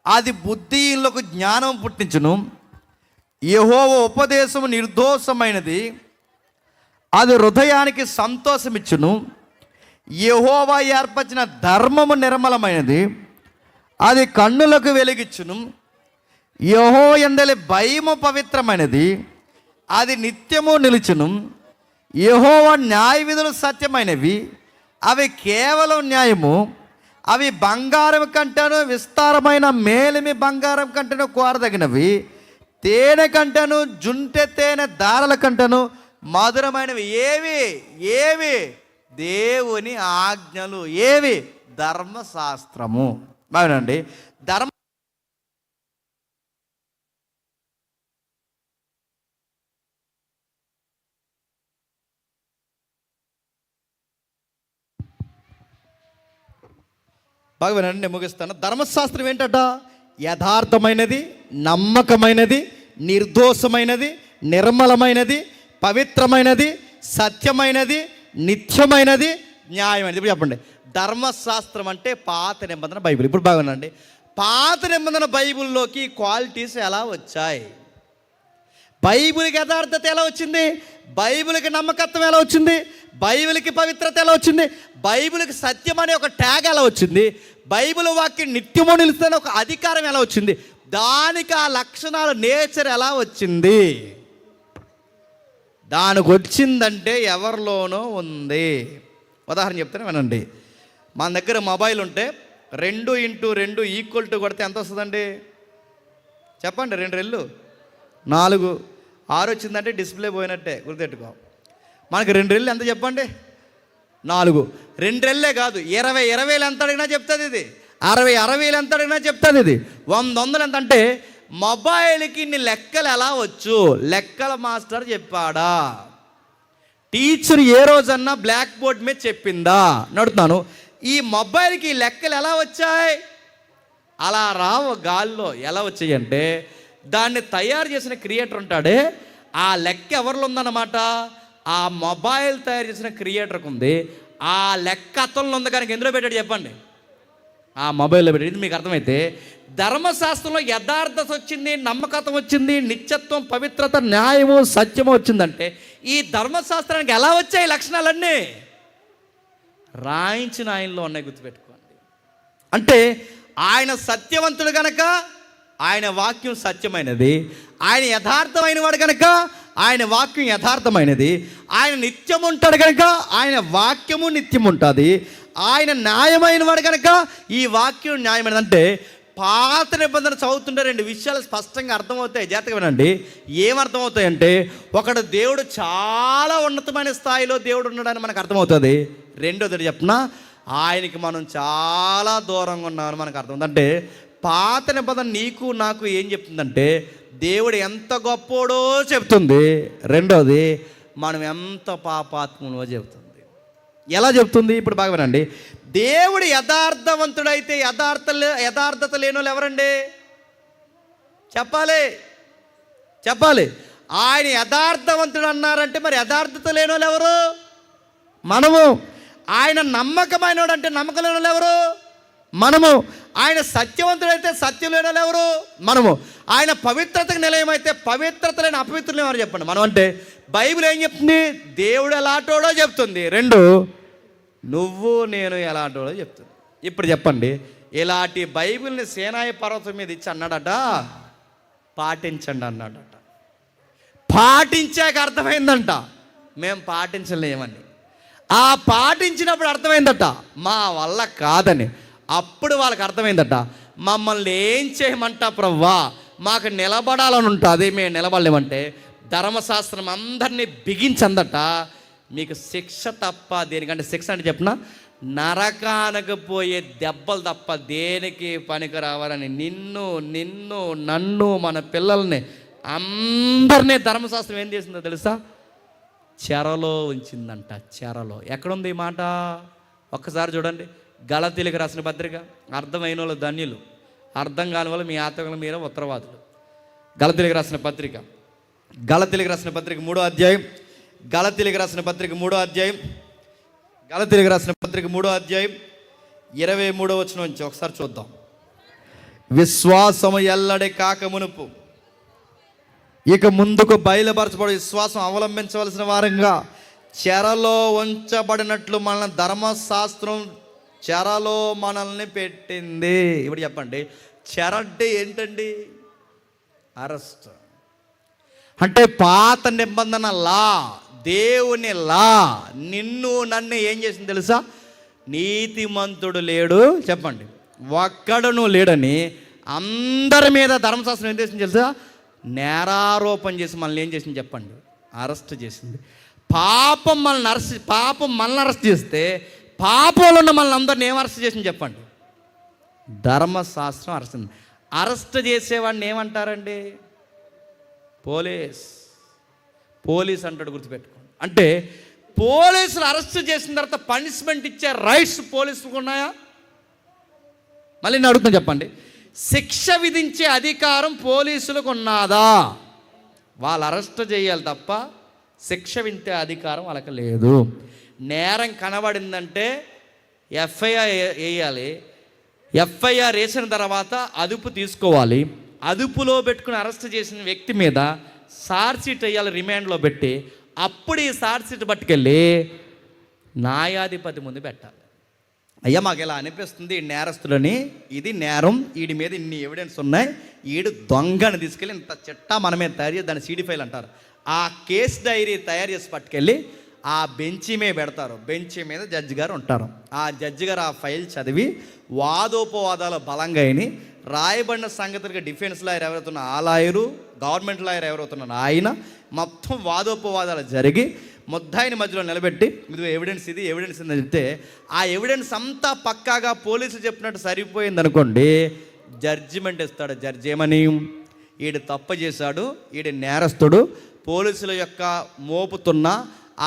అది బుద్ధిహీనులకు జ్ఞానం పుట్టించును. యెహోవా ఉపదేశము నిర్దోషమైనది, అది హృదయానికి సంతోషమిచ్చును. యెహోవా ఏర్పరిచిన ధర్మము నిర్మలమైనది, అది కన్నులకు వెలిగిచ్చును. యెహోవా యందలి భయము పవిత్రమైనది, అది నిత్యము నిలుచును. యెహోవా న్యాయ విధులు సత్యమైనవి, అవి కేవలం న్యాయము. అవి బంగారం కంటేను విస్తారమైన మేలిమి బంగారం కంటేను కోరదగినవి, తేనె కంటేను జుంటె తేనె దారల కంటేను మధురమైనవి. ఏవి? దేవుని ఆజ్ఞలు. ఏవి? ధర్మశాస్త్రము. బాగునండి. ధర్మ బాగా వినండి, నేను ముగిస్తాను. ధర్మశాస్త్రం ఏంటట? యథార్థమైనది, నమ్మకమైనది, నిర్దోషమైనది, నిర్మలమైనది, పవిత్రమైనది, సత్యమైనది, నిత్యమైనది, న్యాయమైనది. ఇప్పుడు చెప్పండి, ధర్మశాస్త్రం అంటే పాత నిబంధన బైబిల్. ఇప్పుడు బాగా వినండి, పాత నిబంధన బైబిల్లోకి క్వాలిటీస్ ఎలా వచ్చాయి? బైబిల్కి యథార్థత ఎలా వచ్చింది? బైబిల్కి నమ్మకత్వం ఎలా వచ్చింది? బైబిల్కి పవిత్రత ఎలా వచ్చింది? బైబిల్కి సత్యం అనే ఒక ట్యాగ్ ఎలా వచ్చింది? బైబిల్ వాక్యం నిత్యము నిలుస్తున్న ఒక అధికారం ఎలా వచ్చింది? దానికి ఆ లక్షణాలు, నేచర్ ఎలా వచ్చింది? దానికి వచ్చిందంటే ఎవరిలోనో ఉంది. ఉదాహరణ చెప్తానే వినండి. మన దగ్గర మొబైల్ ఉంటే 2x2 = కొడితే ఎంత వస్తుందండి? చెప్పండి. 2 రెళ్ళు 4, 6 వచ్చిందంటే డిస్ప్లే పోయినట్టే, గుర్తెట్టుకో. మనకి 2 రెళ్ళు ఎంత చెప్పండి? 4. 2 రెళ్ళే కాదు, 20 ఎంత అడిగినా చెప్తుంది ఇది. 60 ఎంత అడిగినా చెప్తుంది ఇది. 100 ఎంత అంటే మొబైల్కి ఇన్ని లెక్కలు ఎలా వచ్చు? లెక్కల మాస్టర్ చెప్పాడా? టీచర్ ఏ రోజన్నా బ్లాక్ బోర్డ్ మీద చెప్పిందా? నడుతున్నాను. ఈ మొబైల్కి ఈ లెక్కలు ఎలా వచ్చాయి? అలా రావు గాల్లో. ఎలా వచ్చాయి అంటే దాన్ని తయారు చేసిన క్రియేటర్ ఉంటాడే, ఆ లెక్క ఎవరిలో ఉందన్నమాట? ఆ మొబైల్ తయారు చేసిన క్రియేటర్కి ఉంది. ఆ లెక్క అతనిలో ఉంది, కనుక ఎందులో పెట్టాడు చెప్పండి? ఆ మొబైల్లో పెట్టాడు. ఇది మీకు అర్థమైతే ధర్మశాస్త్రంలో యథార్థత వచ్చింది, నమ్మకత్వం వచ్చింది, నిత్యత్వం, పవిత్రత, న్యాయము, సత్యము వచ్చిందంటే ఈ ధర్మశాస్త్రానికి ఎలా వచ్చాయి లక్షణాలన్నీ? రాయించిన ఆయనలో ఉన్నాయి, గుర్తుపెట్టుకోండి. అంటే ఆయన సత్యవంతుడు కనుక ఆయన వాక్యం సత్యమైనది, ఆయన యథార్థమైన వాడు కనుక ఆయన వాక్యం యథార్థమైనది, ఆయన నిత్యం ఉంటాడు కనుక ఆయన వాక్యము నిత్యం ఉంటుంది, ఆయన న్యాయమైన వాడు కనుక ఈ వాక్యం న్యాయమైనది. అంటే పాత నిబంధన చదువుతుంటే 2 విషయాలు స్పష్టంగా అర్థమవుతాయి. జాగ్రత్తగా వినండి. ఏమర్థమవుతాయంటే, ఒకడు దేవుడు చాలా ఉన్నతమైన స్థాయిలో దేవుడు ఉన్నాడని మనకు అర్థమవుతుంది. రెండోది చెప్పిన ఆయనకి మనం చాలా దూరంగా ఉన్నామని మనకు అర్థమవుతుంది. అంటే పాత నిబంధన నీకు నాకు ఏం చెప్తుందంటే దేవుడు ఎంత గొప్పోడో చెప్తుంది. రెండోది మనం ఎంత పాపాత్మనో చెప్తుంది. ఎలా చెప్తుంది? ఇప్పుడు బాగా వినండి. దేవుడు యథార్థవంతుడైతే యథార్థత లేని వాళ్ళు ఎవరండి? చెప్పాలి. ఆయన యథార్థవంతుడు అన్నారంటే మరి యథార్థత లేని వాళ్ళు ఎవరు? మనము. ఆయన నమ్మకమైన వాడు అంటే నమ్మకం లేని వాళ్ళు ఎవరు? మనము. ఆయన సత్యవంతుడైతే సత్యం లేని వాళ్ళు ఎవరు? మనము. ఆయన పవిత్రతకు నిలయమైతే పవిత్రత లేని అపవిత్రులు ఎవరు చెప్పండి? మనం. అంటే బైబిల్ ఏం చెప్తుంది? దేవుడు ఎలాంటోడో చెప్తుంది. 2 నువ్వు నేను ఎలాంటోడో చెప్తుంది. ఇప్పుడు చెప్పండి, ఇలాంటి బైబిల్ని సేనాయి పర్వతం మీద ఇచ్చి అన్నాడట, పాటించండి అన్నాడట. పాటించాక అర్థమైందంట మేము పాటించలేమని. ఆ పాటించినప్పుడు అర్థమైందట మా వల్ల కాదని. అప్పుడు వాళ్ళకి అర్థమైందట, మమ్మల్ని ఏం చేయమంటా ప్రవ్వా, మాకు నిలబడాలని ఉంటుంది, మేము నిలబడలేమంటే ధర్మశాస్త్రం అందరినీ బిగించందట. మీకు శిక్ష తప్ప దేనికంటే, శిక్ష అంటే చెప్పిన నరకానికి పోయే దెబ్బలు తప్ప దేనికి పనికి రావాలని నన్ను మన పిల్లల్ని అందరినీ ధర్మశాస్త్రం ఏం చేసిందో తెలుసా? చెరలో ఉంచిందంట. చెరలో. ఎక్కడుంది ఈ మాట? ఒక్కసారి చూడండి. గలతీలకు రాసిన పత్రిక. అర్థమైన వాళ్ళు ధన్యులు, అర్థం కాని వాళ్ళు మీ ఆత్మకులు మీరే ఉత్తరవాదులు. గలతీలకు రాసిన పత్రిక 3వ అధ్యాయం. గలతీలకు రాసిన పత్రిక 3వ అధ్యాయం. 23వ వచనం నుంచి ఒకసారి చూద్దాం. విశ్వాసము ఎల్లడి కాక మునుపు ఇక ముందుకు బయలుపరచబడి విశ్వాసం అవలంబించవలసిన వారంగా చెరలో ఉంచబడినట్లు మన ధర్మశాస్త్రం చెరలో మనల్ని పెట్టింది. ఇప్పుడు చెప్పండి, చెర అంటే ఏంటండి? అరెస్ట్. అంటే పాత నిబంధన లా, దేవుని లా నన్ను ఏం చేసింది తెలుసా? నీతిమంతుడు లేడు చెప్పండి, ఒక్కడును లేడని అందరి మీద ధర్మశాస్త్రం ఏం చేసింది తెలుసా? నేరారోపణ చేసి మనల్ని ఏం చేసింది చెప్పండి? అరెస్ట్ చేసింది. పాపం మనల్ని అరెస్ట్ చేస్తే పాపంలో ఉన్న మనల్ని అందరిని ఏం అరెస్ట్ చేసింది చెప్పండి? ధర్మశాస్త్రం అరెస్ట్ చేసేవాడిని ఏమంటారండి? పోలీస్ అంటాడు, గుర్తుపెట్టుకోండి. అంటే పోలీసులు అరెస్ట్ చేసిన తర్వాత పనిష్మెంట్ ఇచ్చే రైట్స్ పోలీసులకు ఉన్నాయా? మళ్ళీ నేను అడుగుతాను చెప్పండి. శిక్ష విధించే అధికారం పోలీసులకు ఉన్నదా? వాళ్ళు అరెస్ట్ చేయాలి తప్ప శిక్ష విధించే అధికారం వాళ్ళకి లేదు. నేరం కనబడిందంటే ఎఫ్ఐఆర్ వేయాలి. ఎఫ్ఐఆర్ వేసిన తర్వాత అదుపు తీసుకోవాలి. అదుపులో పెట్టుకుని అరెస్ట్ చేసిన వ్యక్తి మీద ఛార్జ్షీట్ వేయాలి, రిమాండ్లో పెట్టి. అప్పుడు ఈ ఛార్జ్షీట్ పట్టుకెళ్ళి న్యాయాధిపతి ముందు పెట్టాలి. అయ్యా మాకు ఇలా అనిపిస్తుంది, ఈ నేరస్తులని, ఇది నేరం, వీడి మీద ఇన్ని ఎవిడెన్స్ ఉన్నాయి, వీడు దొంగని తీసుకెళ్ళి ఇంత చిట్టా మనమే తయారు చేసి దాన్ని సీడీ ఫైల్ అంటారు. ఆ కేసు డైరీ తయారు చేసి పట్టుకెళ్ళి ఆ బెంచి మీద పెడతారు. బెంచి మీద జడ్జి గారు ఉంటారు. ఆ జడ్జి గారు ఆ ఫైల్ చదివి వాదోపవాదాలు బలంగా అయినాయి. రాయబడిన సంగతులుగా డిఫెన్స్ లాయర్ ఎవరైతున్న ఆ లాయరు, గవర్నమెంట్ లాయర్ ఎవరైతున్న ఆయన, మొత్తం వాదోపవాదాలు జరిగి ముద్దాయిని మధ్యలో నిలబెట్టి ఇది ఎవిడెన్స్ అని చెప్తే ఆ ఎవిడెన్స్ అంతా పక్కాగా పోలీసులు చెప్పినట్టు సరిపోయింది అనుకోండి, జడ్జిమెంట్ ఇస్తాడు. జడ్జి ఏమని, ఈడు తప్పు చేశాడు, ఈడు నేరస్తుడు, పోలీసుల యొక్క మోపుతున్న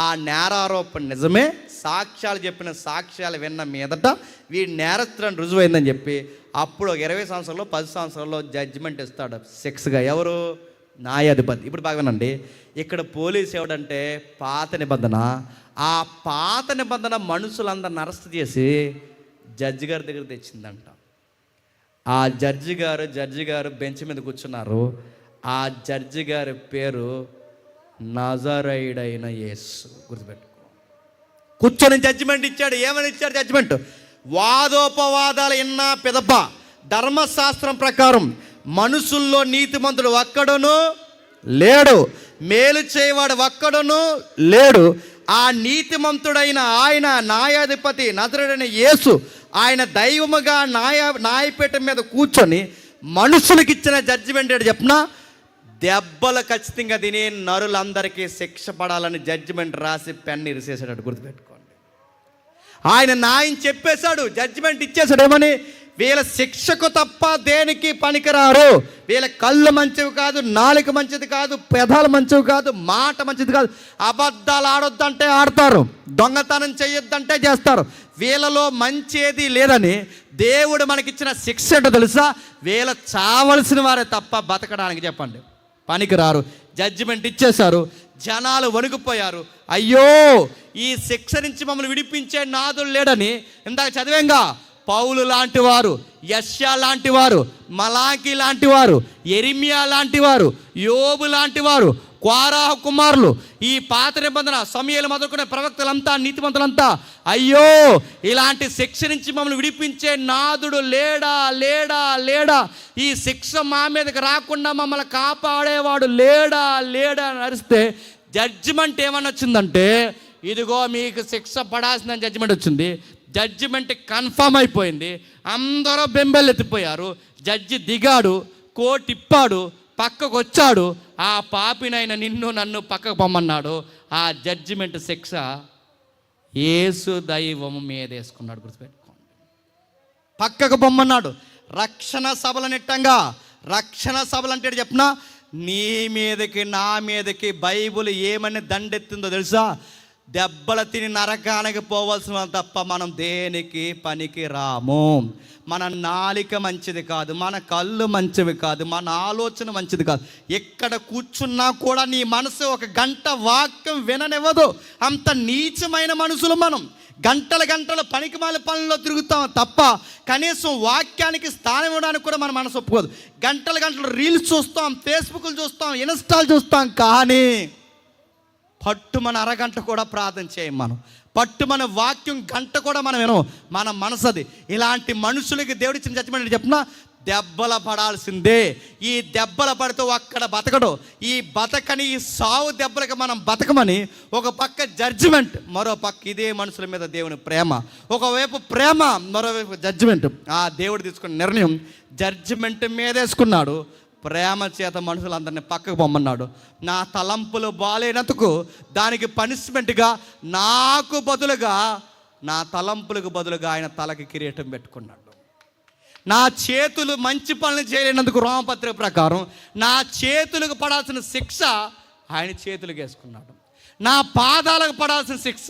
ఆ నేరారోపణ నిజమే, సాక్ష్యాలు చెప్పిన సాక్ష్యాలు విన్న మీదట వీడి నేరస్తులను రుజువైందని చెప్పి అప్పుడు 20 సంవత్సరాల్లో 10 సంవత్సరాల్లో జడ్జిమెంట్ ఇస్తాడు శిక్షగా. ఎవరు? న్యాయాధిపతి. ఇప్పుడు బాగా వినండి, ఇక్కడ పోలీసు ఎవడంటే పాత నిబంధన. ఆ పాత నిబంధన మనుషులందరిని అరెస్ట్ చేసి జడ్జి గారి దగ్గర తెచ్చిందంట. ఆ జడ్జి గారు బెంచ్ మీద కూర్చున్నారు. ఆ జడ్జి గారి పేరు నజరేయుడైన యేసు. గుర్తుపెట్టుకో. కూర్చొని జడ్జిమెంట్ ఇచ్చాడు. ఏమని ఇచ్చాడు జడ్జిమెంట్? వాదోపవాదాలు ఇన్నా పిదప ధర్మశాస్త్రం ప్రకారం మనుషుల్లో నీతిమంతుడు ఒక్కడును లేడు, మేలు చేయవాడు ఒక్కడును లేడు. ఆ నీతిమంతుడైన ఆయన న్యాయాధిపతి నజరేయుడైన యేసు, ఆయన దైవముగా న్యాయపీఠం మీద కూర్చొని మనుషులకు ఇచ్చిన జడ్జిమెంట్ ఏంటి చెప్పిన? దెబ్బలు ఖచ్చితంగా తిని నరులందరికీ శిక్ష పడాలని జడ్జిమెంట్ రాసి పెన్ను ఇరిసేసాడు. గుర్తుపెట్టుకోండి. ఆయన న్యాయం చెప్పేశాడు, జడ్జిమెంట్ ఇచ్చేశాడు. ఏమని? వీళ్ళ శిక్షకు తప్ప దేనికి పనికిరారు. వీళ్ళ కళ్ళు మంచివి కాదు, నాలుక మంచిది కాదు, పెదాలు మంచివి కాదు, మాట మంచిది కాదు, అబద్ధాలు ఆడొద్దంటే ఆడతారు, దొంగతనం చేయొద్దంటే చేస్తారు, వీళ్ళలో మంచి ఏది లేదని దేవుడు మనకిచ్చిన శిక్ష ఏంటో తెలుసా? వీళ్ళ చావలసిన వారే తప్ప బతకడానికి చెప్పండి పనికిరారు. జడ్జిమెంట్ ఇచ్చేశారు. జనాలు వణుకుపోయారు. అయ్యో, ఈ శిక్ష నుంచి మమ్మల్ని విడిపించే నాదుడు లేడని ఇందాక చదివేంగా. పౌలు లాంటి వారు, యెషయా లాంటి వారు, మలాకి లాంటి వారు, యెరెమీయా లాంటి వారు, యోబు లాంటి వారు, కోరాహు కుమారులు, ఈ పాత నిబంధన సమూయేలు మొదలుకునే ప్రవక్తలంతా, నీతిమంతులంతా, అయ్యో ఇలాంటి శిక్ష నుంచి మమ్మల్ని విడిపించే నాదుడు లేడా లేడా లేడా, ఈ శిక్ష మా మీదకి రాకుండా మమ్మల్ని కాపాడేవాడు లేడా లేడా అని అరిస్తే జడ్జిమెంట్ ఏమని వచ్చిందంటే, ఇదిగో మీకు శిక్ష పడాల్సిన జడ్జిమెంట్ వచ్చింది. జడ్జిమెంట్ కన్ఫర్మ్ అయిపోయింది. అందరూ బెంబెలెత్తిపోయారు. జడ్జి దిగాడు, కోర్టు ఇప్పాడు, పక్కకు వచ్చాడు. ఆ పాపినైన నిన్ను నన్ను పక్కకు పొమ్మన్నాడు. ఆ జడ్జిమెంట్ శిక్ష యేసు దైవము మీద వేసుకున్నాడు. గుర్తుపెట్టుకోండి. పక్కకు పొమ్మన్నాడు. రక్షణ సభల నిట్టంగా. రక్షణ సభలు అంటే చెప్పిన, నీ మీదకి నా మీదకి బైబుల్ ఏమని దండెత్తిందో తెలుసా? దెబ్బలు తిని నరకానికి పోవాల్సిన తప్ప మనం దేనికి పనికి రాము. మన నాలిక మంచిది కాదు, మన కళ్ళు మంచివి కాదు, మన ఆలోచన మంచిది కాదు. ఎక్కడ కూర్చున్నా కూడా నీ మనసు ఒక గంట వాక్యం విననివ్వదు. అంత నీచమైన మనుషులు మనం. గంటల పనికిమాల పనుల్లో తిరుగుతాం తప్ప కనీసం వాక్యానికి స్థానం ఇవ్వడానికి కూడా మన మనసు ఒప్పుకోదు. గంటలు రీల్స్ చూస్తాం, ఫేస్బుక్లు చూస్తాం, ఇన్స్టాల్ చూస్తాం, కానీ పట్టుమన అరగంట కూడా ప్రార్థన చేయం మనం. పట్టుమన వాక్యం గంట కూడా మనం వినం. మన మనసది. ఇలాంటి మనుషులకి దేవుడు ఇచ్చిన జడ్జిమెంట్ చెప్పిన, దెబ్బల పడాల్సిందే. ఈ దెబ్బల పడితే అక్కడ బతకడు. ఈ బతకని ఈ సావు దెబ్బలకి మనం బతకమని ఒక పక్క జడ్జిమెంట్, మరో పక్క ఇదే మనుషుల మీద దేవుని ప్రేమ. ఒకవైపు ప్రేమ, మరోవైపు జడ్జిమెంట్. ఆ దేవుడు తీసుకున్న నిర్ణయం జడ్జిమెంట్ మీదేసుకున్నాడు. ప్రేమ చేత మనుషులందరినీ పక్కకు పొమ్మన్నాడు. నా తలంపులు బాలేనందుకు దానికి పనిష్మెంట్గా నాకు బదులుగా, నా తలంపులకు బదులుగా ఆయన తలకి కిరీటం పెట్టుకున్నాడు. నా చేతులు మంచి పనులు చేయలేనందుకు రోమపత్రిక ప్రకారం నా చేతులకు పడాల్సిన శిక్ష ఆయన చేతులకు వేసుకున్నాడు. నా పాదాలకు పడాల్సిన శిక్ష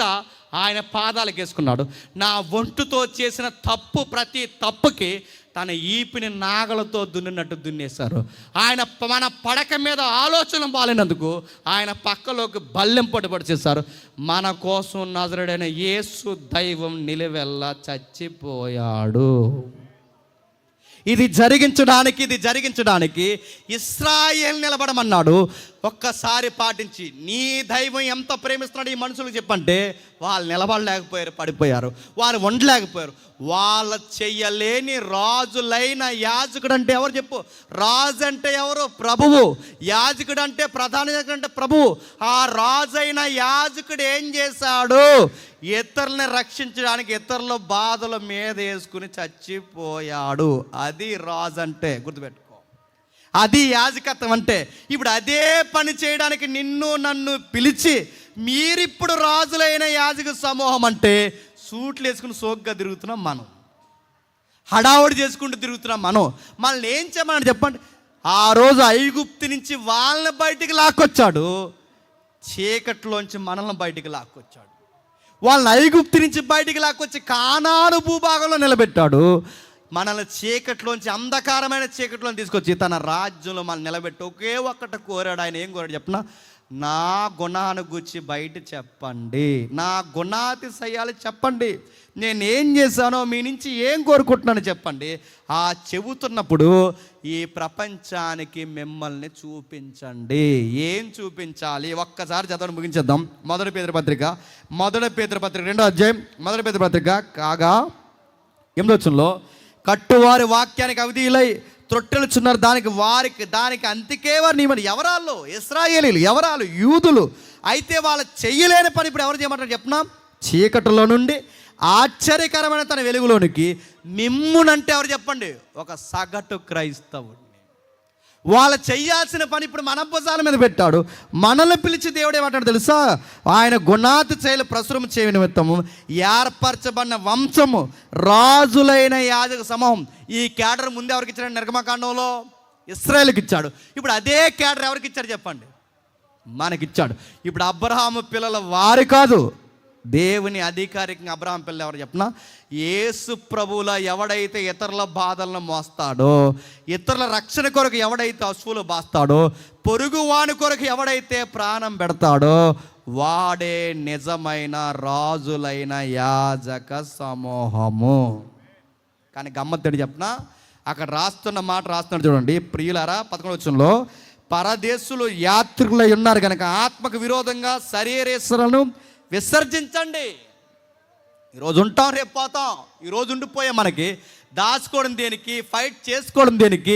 ఆయన పాదాలకు వేసుకున్నాడు. నా ఒంటుతో చేసిన తప్పు, ప్రతి తప్పుకి తన ఈపిని నాగలతో దున్నినట్టు దున్నేశారు. ఆయన మన పడక మీద ఆలోచన బాలినందుకు ఆయన పక్కలోకి బల్లెం పట్టుబడి చేశారు. మన కోసం నజరేయుడైన యేసు దైవం నిలువెల్లా చచ్చిపోయాడు. ఇది జరిగించడానికి ఇశ్రాయేలు నిలబడమన్నాడు. ఒక్కసారి పాటించి నీ దైవం ఎంత ప్రేమిస్తున్నాడు ఈ మనుషులకు చెప్పంటే వాళ్ళు నిలబడలేకపోయారు, పడిపోయారు. వారు ఉండలేకపోయారు. వాళ్ళ చెయ్యలేని రాజులైన యాజకుడు అంటే ఎవరు చెప్పు? రాజు అంటే ఎవరు? ప్రభువు. యాజకుడు అంటే ప్రధాన యాజకుడు అంటే ప్రభువు. ఆ రాజైన యాజకుడు ఏం చేశాడు? ఇతరులని రక్షించడానికి ఇతరుల బాధల మీద వేసుకుని చచ్చిపోయాడు. అది రాజు అంటే, గుర్తుపెట్టుకో. అది యాజకత్వం అంటే. ఇప్పుడు అదే పని చేయడానికి నిన్ను నన్ను పిలిచి మీరిప్పుడు రాజులైన యాజక సమూహం అంటే సూట్లు వేసుకుని సోగ్గా తిరుగుతున్నాం మనం, హడావుడి చేసుకుంటూ తిరుగుతున్నాం మనం. మనల్ని ఏం చేయమని చెప్పండి? ఆ రోజు ఐగుప్తు నుంచి వాళ్ళని బయటికి లాక్కొచ్చాడు, చీకట్లోంచి మనల్ని బయటికి లాక్కొచ్చాడు. వాళ్ళని ఐగుప్తు నుంచి బయటికి లాక్కొచ్చి కానాను భూభాగంలో నిలబెట్టాడు. మనల్ని చీకట్లోంచి, అంధకారమైన చీకట్లోని తీసుకొచ్చి తన రాజ్యంలో మనల్ని నిలబెట్టి ఒకే ఒక్కటి కోరాడు. ఆయన ఏం కోరాడు చెప్పిన? నా గుణాన్ని గురించి బయట చెప్పండి, నా గుణాతిశయాలు చెప్పండి, నేనేం చేశానో మీ నుంచి ఏం కోరుకుంటున్నాను చెప్పండి. ఆ చెబుతున్నప్పుడు ఈ ప్రపంచానికి మిమ్మల్ని చూపించండి. ఏం చూపించాలి? ఒక్కసారి చదవడం ముగించేద్దాం. మొదటి పేతురు పత్రిక 2వ అధ్యాయం, మొదటి పేతురు పత్రిక కాగా 8వ వచనంలో, కట్టువారి వాక్యానికి అవిధీయులై త్రొట్టెలుచున్నారు, దానికి అంతికే వారు నియమని. ఎవరాళ్ళు? ఇశ్రాయేలీలు. ఎవరాలు? యూదులు. అయితే వాళ్ళు చెయ్యలేని పని ఇప్పుడు ఎవరు చేయమంటారు చెప్పినా? చీకటిలో నుండి ఆశ్చర్యకరమైన తన వెలుగులోనికి మిమ్మునంటే ఎవరు చెప్పండి? ఒక సగటు క్రైస్తవుడిని. వాళ్ళు చెయ్యాల్సిన పని ఇప్పుడు మన భుజాల మీద పెట్టాడు. మనల్ని పిలిచి దేవుడు ఏమంటాడు తెలుసా? ఆయన గుణాతిశయాలు ప్రచురం చేయ నిమిత్తము ఏర్పరచబడిన వంశము, రాజులైన యాజక సమూహం. ఈ క్యాడర్ ముందు ఎవరికి ఇచ్చాడు? నిర్గమకాండంలో ఇశ్రాయేలుకి ఇచ్చాడు. ఇప్పుడు అదే క్యాడర్ ఎవరికి ఇచ్చాడు చెప్పండి? మనకిచ్చాడు. ఇప్పుడు అబ్రహాము పిల్లల వారి కాదు, దేవుని అధికారికంగా అబ్రహాం పిల్లలు ఎవరు చెప్పినా? యేసు ప్రభువులా ఎవడైతే ఇతరుల బాధలను మోస్తాడో, ఇతరుల రక్షణ కొరకు ఎవడైతే అశ్వులు బాస్తాడో, పొరుగు వాని కొరకు ఎవడైతే ప్రాణం పెడతాడో వాడే నిజమైన రాజులైన యాజక సమూహము. కానీ గమ్మత్తడి చెప్పినా, అక్కడ రాస్తున్న మాట రాస్తున్నాడు చూడండి. ప్రియులారా 11వ వచనంలో, పరదేశులు యాత్రికులై ఉన్నారు కనుక ఆత్మకు విరోధంగా శరీరేశ్వరులను విసర్జించండి. ఈరోజు ఉంటాం, రేపు పోతాం. ఈరోజు ఉండిపోయాం. మనకి దాచుకోవడం దేనికి? ఫైట్ చేసుకోవడం దేనికి?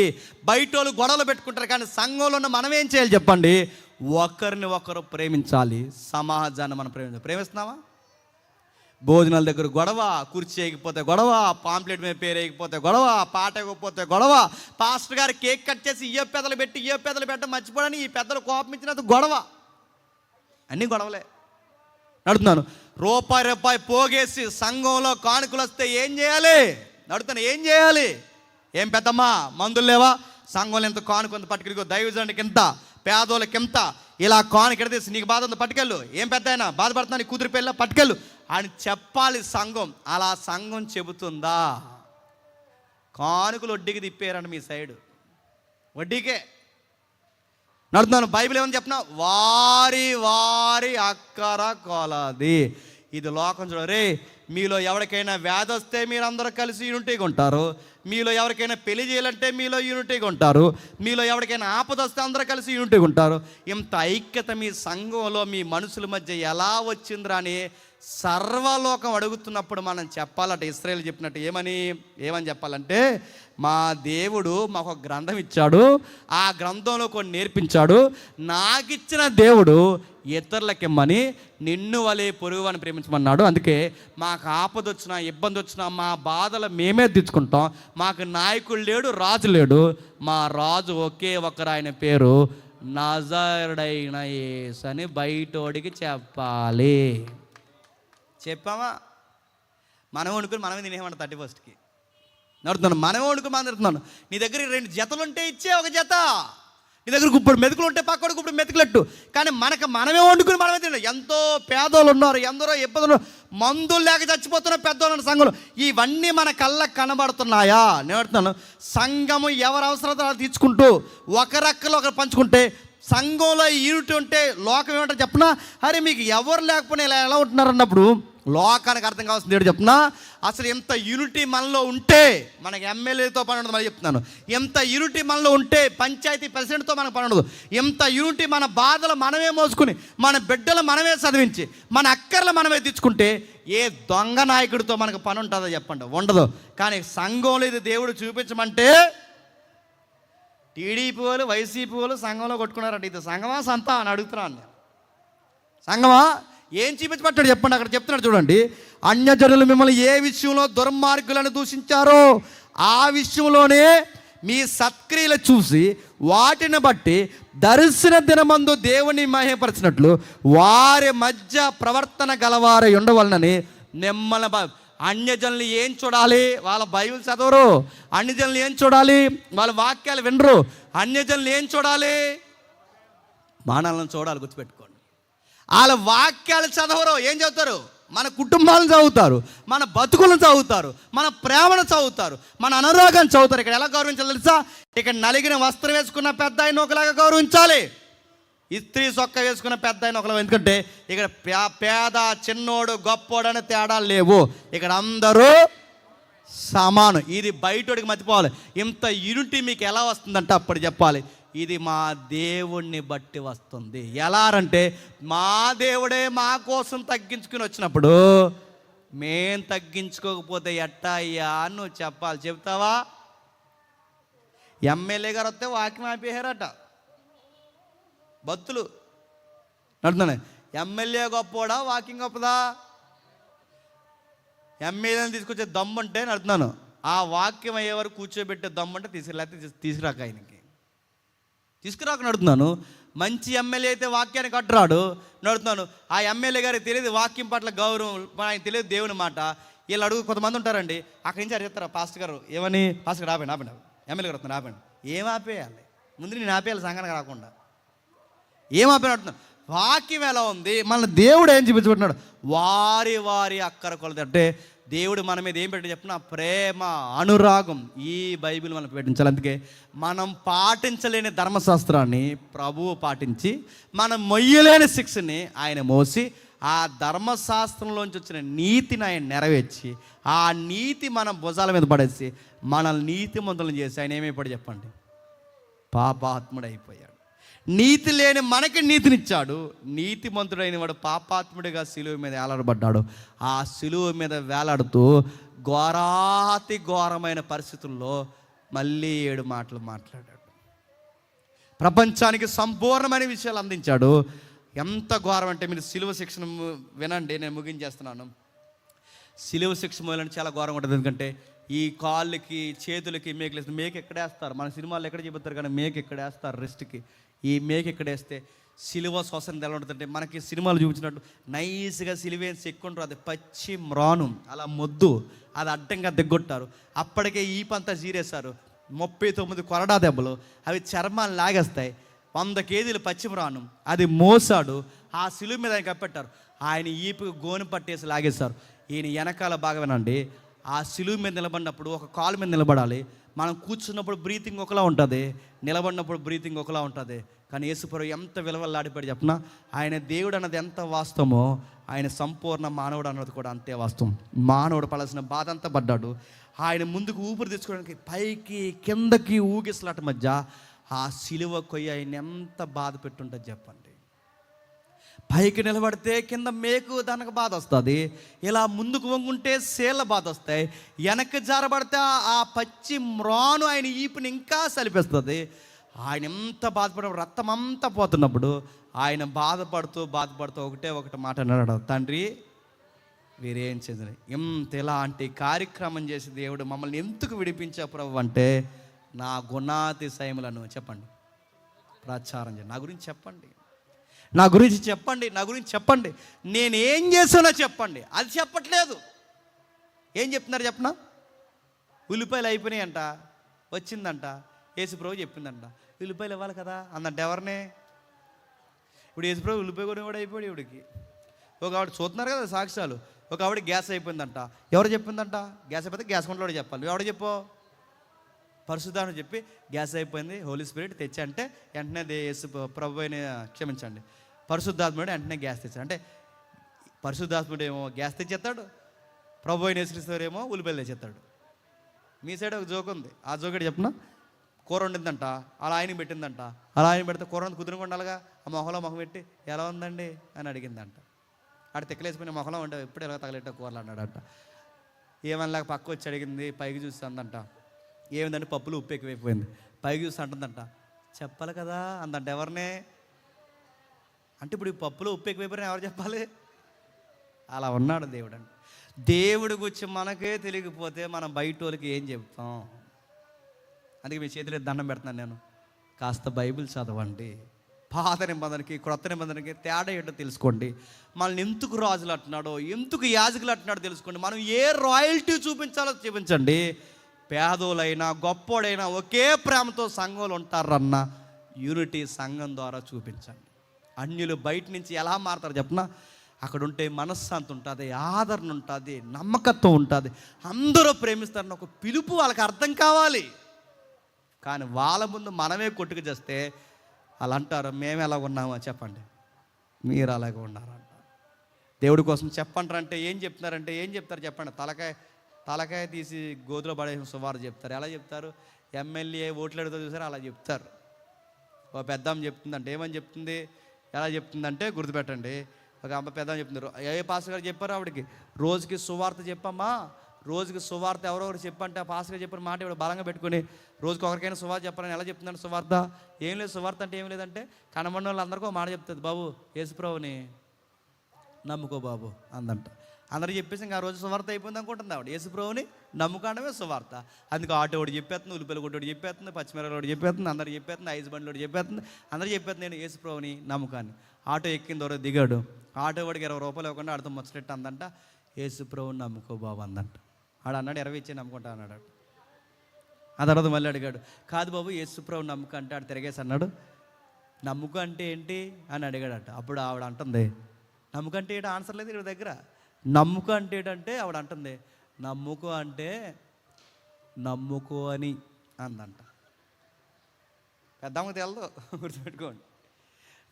బయట వాళ్ళు గొడవలు పెట్టుకుంటారు, కానీ సంఘంలో ఉన్న మనం ఏం చేయాలి చెప్పండి? ఒకరిని ఒకరు ప్రేమించాలి. సమాజాన్ని మనం ప్రేమిస్తున్నామా? భోజనాల దగ్గర గొడవ, కుర్చీ వేయకపోతే గొడవ, పాంప్లెట్ మీద పేరు వేయకపోతే గొడవ, పాట వేయకపోతే గొడవ, పాస్టర్ గారు కేక్ కట్ చేసి ఇయ్యో పెద్దలు పెట్టి మర్చిపోవడానికి ఈ పెద్దలు కోపం ఇచ్చినందుకు గొడవ. అన్నీ గొడవలే నడుతున్నాను. రూపాయి పోగేసి సంఘంలో కానుకలు వస్తే ఏం చేయాలి? నడుతున్నాను, ఏం చేయాలి? ఏం పెద్దమ్మా మందులు లేవా? సంఘంలో ఎంత కానుక కొంత పట్టుకెళ్ళి, దైవజనుడికి ఎంత, పేదోళ్ళకి ఎంత, ఇలా కానుక ఎడతీసి నీకు బాధ ఉంది పట్టుకెళ్ళు, ఏం పెద్ద అయినా బాధపడుతున్నా నీ కూతురు పెళ్ళ పట్టుకెళ్ళు అని చెప్పాలి సంఘం. అలా సంఘం చెబుతుందా? కానుకలు వడ్డీకి తిప్పారండి మీ సైడు, వడ్డీకే నడుతున్నాను. బైబిల్ ఏమని చెప్పినా? వారి అక్కర కొలది. ఇది లోకం చూడరే. మీలో ఎవరికైనా వ్యాధి వస్తే మీరు అందరూ కలిసి యూనిటీగా ఉంటారు. మీలో ఎవరికైనా పెళ్లి చేయాలంటే మీలో యూనిటీగా ఉంటారు. మీలో ఎవరికైనా ఆపద వస్తే అందరూ కలిసి యూనిటీగా ఉంటారు. ఇంత ఐక్యత మీ సంఘంలో మీ మనుషుల మధ్య ఎలా వచ్చిందిరా అని సర్వలోకం అడుగుతున్నప్పుడు మనం చెప్పాలట. ఇశ్రాయేలు చెప్పినట్టు ఏమని చెప్పాలంటే, మా దేవుడు మాకు ఒక గ్రంథం ఇచ్చాడు, ఆ గ్రంథంలో కొన్ని నేర్పించాడు. నాకిచ్చిన దేవుడు ఇతరులకి ఇమ్మని, నిన్ను వలే పొరుగు అని ప్రేమించమన్నాడు. అందుకే మాకు ఆపద వచ్చినా ఇబ్బంది వచ్చినా మా బాధలు మేమే తెచ్చుకుంటాం. మాకు నాయకుడు లేడు, రాజు లేడు. మా రాజు ఒకే ఒకరు, ఆయన పేరు నజరుడైన యేసు అని బయటోడికి చెప్పాలి. చెప్పామా? మనం వండుకొని మనమే తినేమంట 31కి నడుతున్నాను. మనమే వండుకొని మనం తిడుతున్నాను. నీ దగ్గర 2 జతలు ఉంటే ఇచ్చే ఒక జత, నీ దగ్గర గుప్పుడు మెతుకులు ఉంటే పక్కడు గుప్పుడు మెతుకులట్టు. కానీ మనమే వండుకుని మనమే తిన్నాం. ఎంతో పేదోళ్ళు ఉన్నారు, ఎందరో ఇబ్బందులు, మందులు లేక చచ్చిపోతున్న పెద్దోళ్ళు సంఘంలో. ఇవన్నీ మన కళ్ళకు కనబడుతున్నాయా? నేను అడుగుతున్నాను. సంఘము ఎవరి అవసరాలు తీర్చుకుంటూ ఒకరక్కలు ఒకరు పంచుకుంటే, సంఘంలో యూనిటీ ఉంటే లోకం ఏమంటారు చెప్పనా? అరే మీకు ఎవరు లేకపోయినా ఇలా ఎలా ఉంటున్నారు అన్నప్పుడు లోకానికి అర్థం కావాల్సింది ఏంటో చెప్తున్నా. అసలు ఎంత యూనిటీ మనలో ఉంటే, మనకి ఎమ్మెల్యేతో పని ఉండదు, మళ్ళీ చెప్తున్నాను, ఎంత యూనిటీ మనలో ఉంటే పంచాయతీ ప్రెసిడెంట్తో మనకు పని ఉండదు. ఎంత యూనిటీ, మన బాధలు మనమే మోసుకుని, మన బిడ్డలు మనమే చదివించి, మన అక్కర్లు మనమే తెచ్చుకుంటే ఏ దొంగ నాయకుడితో మనకు పని ఉంటుందో చెప్పండి? ఉండదు. కానీ సంఘంలో ఇది దేవుడు చూపించమంటే టీడీపీ వాళ్ళు, వైసీపీ వాళ్ళు సంఘంలో కొట్టుకున్నారంటే ఇది సంఘమా సంతా అని అడుగుతున్నాను నేను. సంఘమా? ఏం చూపించబట్టాడు చెప్పండి? అక్కడ చెప్తున్నాడు చూడండి. అన్యజనులు మిమ్మల్ని ఏ విషయంలో దుర్మార్గులను దూషించారో ఆ విషయంలోనే మీ సత్క్రియలు చూసి వాటిని బట్టి దర్శన దినమందు దేవుని మహిమపరిచినట్లు వారి మధ్య ప్రవర్తన గలవారై ఉండవలనని మిమ్మల్ని. అన్యజనులు ఏం చూడాలి? వాళ్ళ బైబిల్ చదవరు. అన్యజనులు ఏం చూడాలి? వాళ్ళ వాక్యాలు వినరు. అన్యజనులు ఏం చూడాలి? మానవులను చూడాలి. గుర్తుపెట్టుకోండి. వాళ్ళ వాక్యాలు చదవరు. ఏం చదువుతారు? మన కుటుంబాలను చదువుతారు, మన బతుకులను చదువుతారు, మన ప్రేమను చదువుతారు, మన అనురాగాన్ని చదువుతారు. ఇక్కడ ఎలా గౌరవించాలి తెలుసా? ఇక్కడ నలిగిన వస్త్రం వేసుకున్న పెద్ద ఆయన ఒకలాగా గౌరవించాలి, ఇస్త్రీ సొక్క వేసుకున్న పెద్ద ఆయన ఒకలాగా. ఎందుకంటే ఇక్కడ పేద, చిన్నోడు, గొప్పోడు అనే తేడా లేవు. ఇక్కడ అందరూ సమానం. ఇది బయటోడికి మర్చిపోవాలి. ఇంత యూనిటీ మీకు ఎలా వస్తుందంటే అప్పుడు చెప్పాలి, ఇది మా దేవుణ్ణి బట్టి వస్తుంది. ఎలా అంటే మా దేవుడే మా కోసం తగ్గించుకుని వచ్చినప్పుడు మేం తగ్గించుకోకపోతే ఎట్టా అయ్యా అని నువ్వు చెప్పాలి. చెప్తావా? ఎమ్మెల్యే గారు వస్తే వాక్యం ఆపేయారట భక్తులు. నడుతున్నాను. ఎమ్మెల్యే గొప్పవాడా, వాకింగ్ గొప్పదా? ఎమ్మెల్యేని తీసుకొచ్చే దమ్మంటే నడుతున్నాను, ఆ వాక్యం అయ్యే వరకు కూర్చోబెట్టే దమ్మంటే తీసుకురాక, ఆయనకి తీసుకురాక నడుతున్నాను. మంచి ఎమ్మెల్యే అయితే వాక్యానికి కట్టురాడు. నడుతున్నాను. ఆ ఎమ్మెల్యే గారికి తెలియదు వాక్యం పట్ల గౌరవం, ఆయన తెలియదు దేవుని మాట. వీళ్ళు అడుగు కొంతమంది ఉంటారండి, అక్కడి నుంచి అడుగుతారా పాస్టర్ గారు ఏమని? పాస్టర్ గారు ఆపండి ఎమ్మెల్యే గారు వస్తున్నారు ఆపండి. ఏం ఆపేయాలి? ముందు నేను ఆపేయాలి సంఘానికి రాకుండా. ఏం ఆపేయాలంటున్నాను? వాక్యం ఎలా ఉంది? మన దేవుడు ఏం చూపించుకుంటున్నాడు? వారి వారి అక్కర కొలత. అంటే దేవుడు మన మీద ఏం పెట్టి చెప్పిన ప్రేమ, అనురాగం ఈ బైబిల్ మనం పెట్టించాలి. అందుకే మనం పాటించలేని ధర్మశాస్త్రాన్ని ప్రభువు పాటించి, మనం మొయ్యలేని శిక్షని ఆయన మోసి, ఆ ధర్మశాస్త్రంలోంచి వచ్చిన నీతిని ఆయన నెరవేర్చి, ఆ నీతి మన భుజాల మీద పడేసి మనల్ని నీతిమంతులను చేసి ఆయన ఏమైపోయాడు చెప్పండి? పాపాత్ముడు అయిపోయాడు. నీతి లేని మనకి నీతినిచ్చాడు. నీతిమంతుడైన వాడు పాపాత్ముడిగా సిలువ మీద వేలాడబడ్డాడు. ఆ సిలువ మీద వేలాడుతూ ఘోరాతి ఘోరమైన పరిస్థితుల్లో మళ్ళీ 7 మాటలు మాట్లాడాడు. ప్రపంచానికి సంపూర్ణమైన విషయాలు అందించాడు. ఎంత ఘోరం అంటే, మీరు సిలువ శిక్షణ వినండి, నేను ముగించేస్తున్నాను. సిలువ శిక్ష మొదలని చాలా ఘోరంగా ఉంటుంది. ఎందుకంటే ఈ కాళ్ళకి, చేతులకి మేకలు మేక ఎక్కడేస్తారు. మన సినిమాల్లో ఎక్కడ చెబుతారు కానీ మేక ఎక్కడేస్తారు రెస్ట్కి. ఈ మేక ఎక్కడేస్తే సిలువ శ్వాసన ఎలా ఉంటుందంటే, మనకి సినిమాలు చూపించినట్టు నైస్గా సిలువేసి ఎక్కుంటారు. అది పచ్చి మ్రాను, అలా మొద్దు, అది అడ్డంగా దిగ్గొట్టారు. అప్పటికే ఈపంతా చీరేశారు. 39 కొరడా దెబ్బలు, అవి చర్మాన్ని లాగేస్తాయి. 100 కేజీలు పచ్చి మ్రాను అది మోసాడు. ఆ సిలువ మీద ఆయన కప్పెట్టారు. ఆయన ఈపుకి గోను పట్టేసి లాగేశారు. ఈయన వెనకాల బాగా వినండి, ఆ సిలువ మీద నిలబడినప్పుడు ఒక కాలు మీద నిలబడాలి. మనం కూర్చున్నప్పుడు బ్రీతింగ్ ఒకలా ఉంటుంది, నిలబడినప్పుడు బ్రీతింగ్ ఒకలా ఉంటుంది. కానీ యేసుప్రభువు ఎంత విలువలాడిపోయాడు చెప్పిన. ఆయన దేవుడు అన్నది ఎంత వాస్తవమో, ఆయన సంపూర్ణ మానవుడు అన్నది కూడా అంతే వాస్తవం. మానవుడు పడాల్సిన బాధ అంతా పడ్డాడు. ఆయన ముందుకు ఊపిరి తెచ్చుకోవడానికి పైకి కిందకి ఊగిసలాట మధ్య ఆ సిలువ కొయ్య ఆయన ఎంత బాధ పెట్టుంటుంది చెప్పండి. పైకి నిలబడితే కింద మేకు దానికి బాధ వస్తుంది, ఇలా ముందుకు వంగుంటే సేళ్ళ బాధ వస్తాయి, వెనక్కి జారబడితే ఆ పచ్చి మ్రాను ఆయన ఈపుని ఇంకా సలిపిస్తుంది. ఆయన ఎంత బాధపడినప్పుడు, రక్తం అంతా పోతున్నప్పుడు ఆయన బాధపడుతూ ఒకటే మాట అన్నాడు, తండ్రి వీరేం చేయాలి? ఇంత ఇలాంటి కార్యక్రమం చేసి దేవుడు మమ్మల్ని ఎందుకు విడిపించా ప్రభు అంటే, నా గుణాతిశయములను చెప్పండి, ప్రచారం చేయండి, నా గురించి చెప్పండి, నా గురించి చెప్పండి, నా గురించి చెప్పండి, నేనేం చేసానో చెప్పండి. అది చెప్పట్లేదు. ఏం చెప్తున్నారు చెప్పనా? ఉల్లిపాయలు అయిపోయినాయంట, వచ్చిందంట, యేసుప్రభు చెప్పిందంట, ఉల్లిపాయలు ఇవ్వాలి కదా అందంట. ఎవరిని? ఇప్పుడు యేసుప్రభు ఉల్లిపాయ కూడా అయిపోయాడు. ఇవిడికి ఒక ఆవిడ చూస్తున్నారు కదా సాక్ష్యాలు. ఒక ఆవిడ గ్యాస్ అయిపోయిందంట. ఎవరు చెప్పిందంట? గ్యాస్ అయిపోతే గ్యాస్ కొంట్లో చెప్పాలి. ఎవడు చెప్పు? పరిశుద్ధాన్ని చెప్పి గ్యాస్ అయిపోయింది, హోలీ స్పిరిట్ తెచ్చి అంటే వెంటనే యేసు ప్రభు అయిన క్షమించండి, పరిశుద్ధాత్ముడు వెంటనే గ్యాస్ తెచ్చాడు. అంటే పరిశుద్ధాత్ముడేమో గ్యాస్ తెచ్చేస్తాడు, ప్రభు అయిన యేసుక్రీస్తువారేమో ఉల్లిపాయలు తెచ్చేస్తాడు. మీ సైడ్ ఒక జోక్ ఉంది, ఆ జోకెట్ చెప్పిన కూర వండిందంట, అలా ఆయన పెట్టిందంట. అలా ఆయన పెడితే కూర కుదురుగా ఉండాలిగా, ఆ మొహంలో మొహం పెట్టి ఎలా ఉందండి అని అడిగిందంట. ఆడ తిక్కలేసిపోయిన మొహంలో ఉండే ఎప్పుడు ఎలా తగలెట్ట కూరలు అన్నాడంట. ఏమనలాగా పక్క వచ్చి అడిగింది, పైకి చూసి అందంట, ఏమిందంటే పప్పులు ఉప్పు ఎక్కువైపోయింది. పైకి చూసి అంటుందంట, చెప్పాలి కదా అందంట. ఎవరినే అంటే ఇప్పుడు ఈ పప్పులో ఉప్పు ఎక్కువైపోయినా ఎవరు చెప్పాలి? అలా ఉన్నాడు దేవుడు. అంటే దేవుడి గురించి మనకే తెలియకపోతే మనం బయట వాళ్ళకి ఏం చెప్తాం? అందుకే మీ చేతిలో దండం పెడుతున్నాను నేను, కాస్త బైబిల్ చదవండి. పాత నిబంధనకి క్రొత్త నిబంధనకి తేడా ఏంటో తెలుసుకోండి. మనల్ని ఎందుకు రాజులు అంటున్నాడో, ఎందుకు యాజకులు అంటున్నాడో తెలుసుకోండి. మనం ఏ రాయల్టీ చూపించాలో చూపించండి. పేదోళ్ళైనా గొప్పోడైనా ఒకే ప్రేమతో సంఘంలో ఉంటారన్న యూనిటీ సంఘం ద్వారా చూపించండి. అన్యులు బయట నుంచి ఎలా మారుతారు చెప్పనా? అక్కడ ఉంటే మనశ్శాంతి ఉంటుంది, ఆదరణ ఉంటుంది, నమ్మకత్వం ఉంటుంది, అందరూ ప్రేమిస్తారన్న ఒక పిలుపు వాళ్ళకి అర్థం కావాలి. కానీ వాళ్ళ ముందు మనమే కొట్టుకు చేస్తే వాళ్ళు అంటారు, మేము ఎలా ఉన్నామో చెప్పండి, మీరు అలాగే ఉన్నారంట. దేవుడి కోసం చెప్పంటారంటే ఏం చెప్తున్నారంటే ఏం చెప్తారు చెప్పండి? తలకాయ తీసి గోతులో పడేసిన సువార్త చెప్తారు. ఎలా చెప్తారు? ఎమ్మెల్యే ఓట్లు అడుగుతూ చూసారు, అలా చెప్తారు. ఒక పెద్దమ్మ చెప్తుందంటే ఏమని చెప్తుంది, ఎలా చెప్తుందంటే గుర్తుపెట్టండి. ఒక అమ్మ పెద్దమ్మ చెప్తుంది, ఏ పాస్టర్ గారు చెప్పారు ఆవిడకి, రోజుకి సువార్త చెప్పమ్మా, రోజుకి సువార్త ఎవరొకరు చెప్పంటే ఆ పాస్టర్ గారు చెప్పిన మాట ఇప్పుడు బలంగా పెట్టుకుని రోజుకి ఒకరికైనా సువార్త చెప్పాలని ఎలా చెప్తుందంటే సువార్త ఏం లేదు. సువార్త అంటే ఏం లేదంటే కనబడిన వాళ్ళందరికీ ఒక మాట చెప్తుంది, బాబు యేసుప్రభుని నమ్ముకో బాబు అందంట. అందరూ చెప్పేసి ఇంకా ఆ రోజు సువార్త అయిపోయింది అనుకుంటుంది ఆవిడ. యేసుప్రభుని నమ్ముకోవడమే సువార్త. అందుకు ఆటో ఒకటి చెప్పేస్తుంది, ఉల్లిపాయలు కొట్టి చెప్పేస్తుంది, పచ్చిమిరపకాయలు ఒకటి చెప్పేస్తుంది, అందరు చెప్పేస్తుంది, ఐస్ బండ్లు ఒకటి చెప్పేస్తుంది, అందరూ చెప్పేస్తుంది నేను యేసుప్రభుని నమ్ముకాన్ని. ఆటో ఎక్కింది ఎవరో దిగాడు, ఆటో వాడికి 20 రూపాయలు ఇవ్వకుండా ఆడితో ముచ్చటెట్టు అందంట, యేసుప్రభుని నమ్ముకో బాబు అందంట. ఆడు అన్నాడు 20 ఇచ్చి నమ్ముకుంటా అన్నాడు. ఆ తర్వాత మళ్ళీ అడిగాడు, కాదు బాబు యేసుప్రభుని నమ్ముక అంటే ఆడు తిరిగేసి అన్నాడు, నమ్ముక అంటే ఏంటి అని అడిగాడట. అప్పుడు ఆవిడ అంటుంది, నమ్ముక అంటే ఏంటి ఆన్సర్ లేదు వీడి దగ్గర. నమ్ముక అంటే ఏంటంటే ఆవిడ అంటుంది, నమ్ముకో అంటే నమ్ముకో అని అందంట. పెద్దమ్మకి తెలదు, గుర్తుపెట్టుకోండి.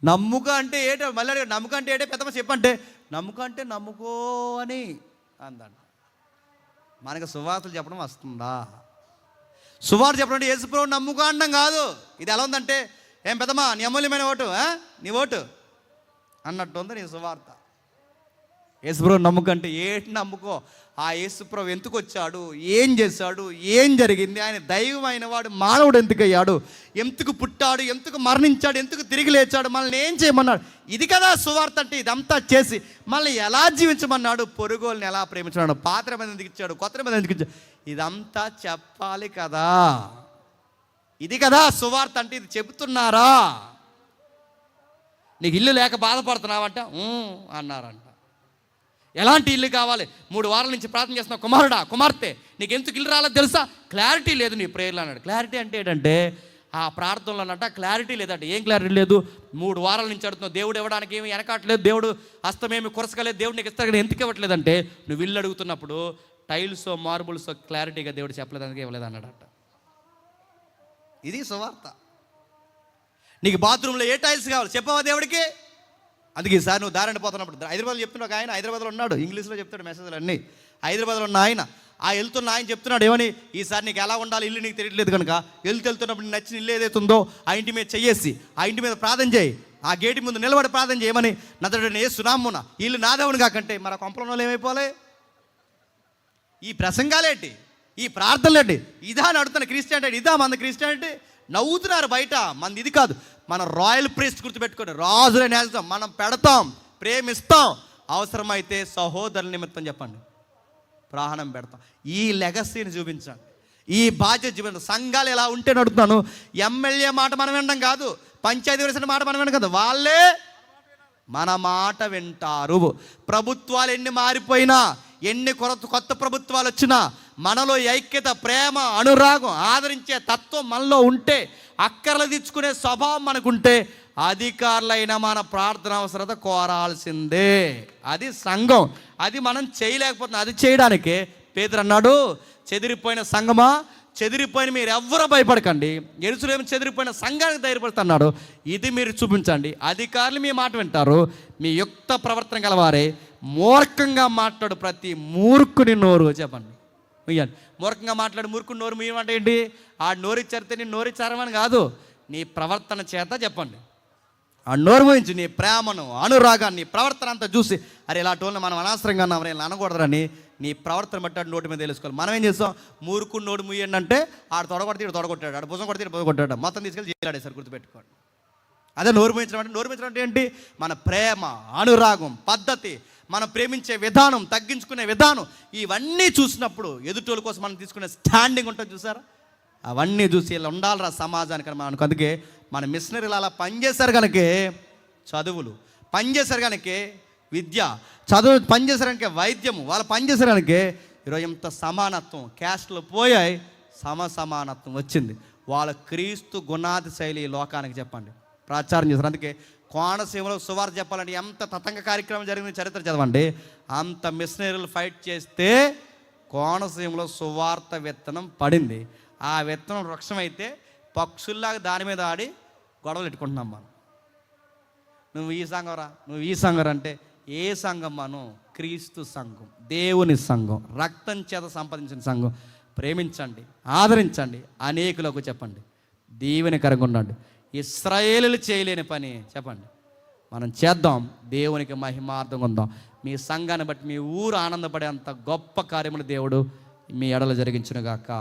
నమ్ముక అంటే ఏంటో మళ్ళీ అడిగాడు, నమ్ముక అంటే ఏంటో పెద్దమ్మ చెప్పంటే నమ్ముక అంటే నమ్ముకో అని అందంట. మనకి సువార్తలు చెప్పడం వస్తుందా? సువార్త చెప్పడం అంటే యేసుప్రభుని నమ్ముకో అనడం కాదు. ఇది ఎలా ఉందంటే, ఏం పెద్దమ్మా నీ అమూల్యమైన ఓటు, నీ ఓటు అన్నట్టు ఉంది నీ సువార్త. యేసుప్రభుని నమ్ముకో అంటే ఏంటి నమ్ముకో? ఆ యేసుప్రభు ఎందుకు వచ్చాడు, ఏం చేశాడు, ఏం జరిగింది, ఆయన దైవమైన వాడు మానవుడు ఎందుకయ్యాడు, ఎందుకు పుట్టాడు, ఎందుకు మరణించాడు, ఎందుకు తిరిగి లేచాడు, మనల్ని ఏం చేయమన్నాడు, ఇది కదా సువార్త అంటే. ఇదంతా చేసి మనల్ని ఎలా జీవించమన్నాడు, పొరుగుల్ని ఎలా ప్రేమించాడు, పాత నిబంధన ఎందుకు ఇచ్చాడు, కొత్త నిబంధన ఎందుకు ఇచ్చాడు, ఇదంతా చెప్పాలి కదా. ఇది కదా సువార్త అంటే. ఇది చెబుతున్నారా? నీకు ఇల్లు లేక బాధపడుతున్నావంట అన్నారంట. ఎలాంటి ఇల్లు కావాలి? 3 వారాల నుంచి ప్రార్థన చేస్తున్నావు, కుమారుడా కుమార్తె నీకు ఎందుకు ఇల్లు రాలేదు తెలుసా? క్లారిటీ లేదు నీ ప్రేయర్లో అన్నాడు. క్లారిటీ అంటే ఏంటంటే ఆ ప్రార్థనలో అన్నట్ట క్లారిటీ లేదంటే. ఏం క్లారిటీ లేదు? 3 వారాల నుంచి అడుగుతున్నావు, దేవుడు ఇవ్వడానికి ఏమి వెనకట్లేదు, దేవుడు హస్తమేమి కొరసకలేదు, దేవుడు నీకు ఇస్తాడు, ఎందుకు ఇవ్వట్లేదంటే నువ్వు ఇల్లు అడుగుతున్నప్పుడు టైల్స్ మార్బుల్స్ క్లారిటీగా దేవుడు చెప్పలేదు, అందుకే ఇవ్వలేదు అన్నాడట. ఇది సువార్త. నీకు బాత్రూంలో ఏ టైల్స్ కావాలి చెప్పవా దేవుడికి? అందుకే ఈసారి నువ్వు దారిని పోతున్నప్పుడు, హైదరాబాద్లో చెప్తున్నాడు ఒక ఆయన, హైదరాబాద్లో ఉన్నాడు, ఇంగ్లీష్లో చెప్తాడు మెసేజ్లు అన్నీ. హైదరాబాద్లో ఉన్న ఆయన, ఆ వెళ్తున్న ఆయన చెప్తున్నాడు ఏమని, ఈసారి నీకు ఎలా ఉండాలి ఇల్లు నీకు తెలియట్లేదు కనుక వెళ్తున్నప్పుడు నీకు నచ్చిన ఇల్లు ఏదైతుందో ఆ ఇంటి మీద చెయ్యేసి ఆ ఇంటి మీద ప్రార్థన చేయి, ఆ గేటు ముందు నిలబడి ప్రార్థన చేయమని నతడు యేసు నామమున ఇల్లు నాదేవుని కాకంటే మన కొంపలంలో ఏమైపోలే? ఈ ప్రసంగాలేంటి, ఈ ప్రార్థనలేంటి, ఇదా అని అడుగుతున్న క్రిస్టియానిటీ, ఇదా మన క్రిస్టియానిటీ? నవ్వుతున్నారు బయట. మనది ఇది కాదు. మన రాయల్ ప్రీస్ట్ గుర్తుపెట్టుకోండి, రాజులని నేస్తాం, మనం పెడతాం, ప్రేమిస్తాం, అవసరమైతే సహోదరుల నిమిత్తం చెప్పండి ప్రాణం పెడతాం. ఈ లెగసీని చూపించండి, ఈ బాధ్యత చూపించండి. సంఘాలు ఎలా ఉంటే అడుగుతున్నాను, ఎమ్మెల్యే మాట మనం వినడం కాదు, పంచాయతీ వేసిన మాట మనం వినడం కాదు, వాళ్ళే మన మాట వింటారు. ప్రభుత్వాలు ఎన్ని మారిపోయినా, ఎన్ని కొత్త ప్రభుత్వాలు వచ్చినా మనలో ఐక్యత, ప్రేమ, అనురాగం, ఆదరించే తత్వం మనలో ఉంటే, అక్కర్లు తెచ్చుకునే స్వభావం మనకుంటే, అధికారులైన మన ప్రార్థన అవసరత కోరాల్సిందే. అది సంఘం. అది మనం చేయలేకపోతున్నాం. అది చేయడానికే పేతురు అన్నాడు, చెదిరిపోయిన సంఘమా చెదిరిపోయిన మీరు ఎవ్వరూ భయపడకండి, యెరూషలేము చెదిరిపోయిన సంఘానికి ధైర్యపడుతున్నాడు. ఇది మీరు చూపించండి. అధికారులు మీ మాట వింటారు. మీ యుక్త ప్రవర్తన గలవారే. మూర్ఖంగా మాట్లాడు ప్రతి మూర్ఖుని నోరు చెప్పండి. ఇయ్యండి. మూర్ఖంగా మాట్లాడు మూర్ఖుని నోరు మీయమంటే ఏంటి? ఆ నోరిచ్చారితే నీ నోరిచ్చారమని కాదు, నీ ప్రవర్తన చేత చెప్పండి. ఆ నోరు మూయించి నీ ప్రేమను, అనురాగాన్ని, ప్రవర్తన అంతా చూసి అరే ఇలాంటి వాళ్ళని మనం అనవసరంగా అన్నాం రే అనకూడదని నీ ప్రవర్తన బట్టి ఆడు నోటి మీద తెలుసుకోవాలి. మనం ఏం చేస్తాం? మూర్ఖుని నోటు మూయండి అంటే ఆడు తొడగొడితే ఇటు తొడగొట్టాడు, ఆడు భుజం కొడితే ఇటు భుజం కొట్టాడు, మొత్తం తీసుకెళ్ళి జైలాడేసారు. గుర్తుపెట్టుకోండి. అదే నోరు మూయించడం అంటే. నోరు మూయించడం అంటే ఏంటి? మన ప్రేమ, అనురాగం, పద్ధతి, మనం ప్రేమించే విధానం, తగ్గించుకునే విధానం, ఇవన్నీ చూసినప్పుడు ఎదుటోళ్ళ కోసం మనం తీసుకునే స్టాండింగ్ ఉంటుంది చూసారా? అవన్నీ చూసి ఇలా ఉండాలిరా సమాజానికి మనకు. అందుకే మన మిషనరీలు అలా పనిచేశారు కనుకే చదువులు, పనిచేశారు కనుకే విద్య, చదువు పనిచేశారు కనుక వైద్యము, వాళ్ళు పనిచేశారు కనుకే ఈరోజు ఇంత సమానత్వం, క్యాస్ట్లు పోయాయి, సమానత్వం వచ్చింది. వాళ్ళ క్రీస్తు గుణాది శైలి ఈ లోకానికి చెప్పండి ప్రచారం చేశారు. అందుకే కోనసీమలో సువార్త చెప్పాలంటే ఎంత తతంగ కార్యక్రమం జరిగిన చరిత్ర చదవండి. అంత మిషనరీలు ఫైట్ చేస్తే కోనసీమలో సువార్త విత్తనం పడింది. ఆ విత్తనం వృక్షమైతే పక్షుల్లాగా దాని మీద ఆడి గొడవలు పెట్టుకుంటున్నాం మనం. నువ్వు ఈ సంఘంరా, నువ్వు ఈ సంఘం అంటే ఏ సంఘం? మనం క్రీస్తు సంఘం, దేవుని సంఘం, రక్తం చేత సంపాదించిన సంఘం. ప్రేమించండి, ఆదరించండి, అనేకులకు చెప్పండి, దీవెనకరంగా ఉండండి. ఇశ్రాయేలులు చేయలేని పని చెప్పండి మనం చేద్దాం, దేవునికి మహిమార్థంగా ఉందాం. మీ సంఘాన్ని బట్టి మీ ఊరు ఆనందపడే అంత గొప్ప కార్యములు దేవుడు మీ ఎడల జరిగించునుగాక.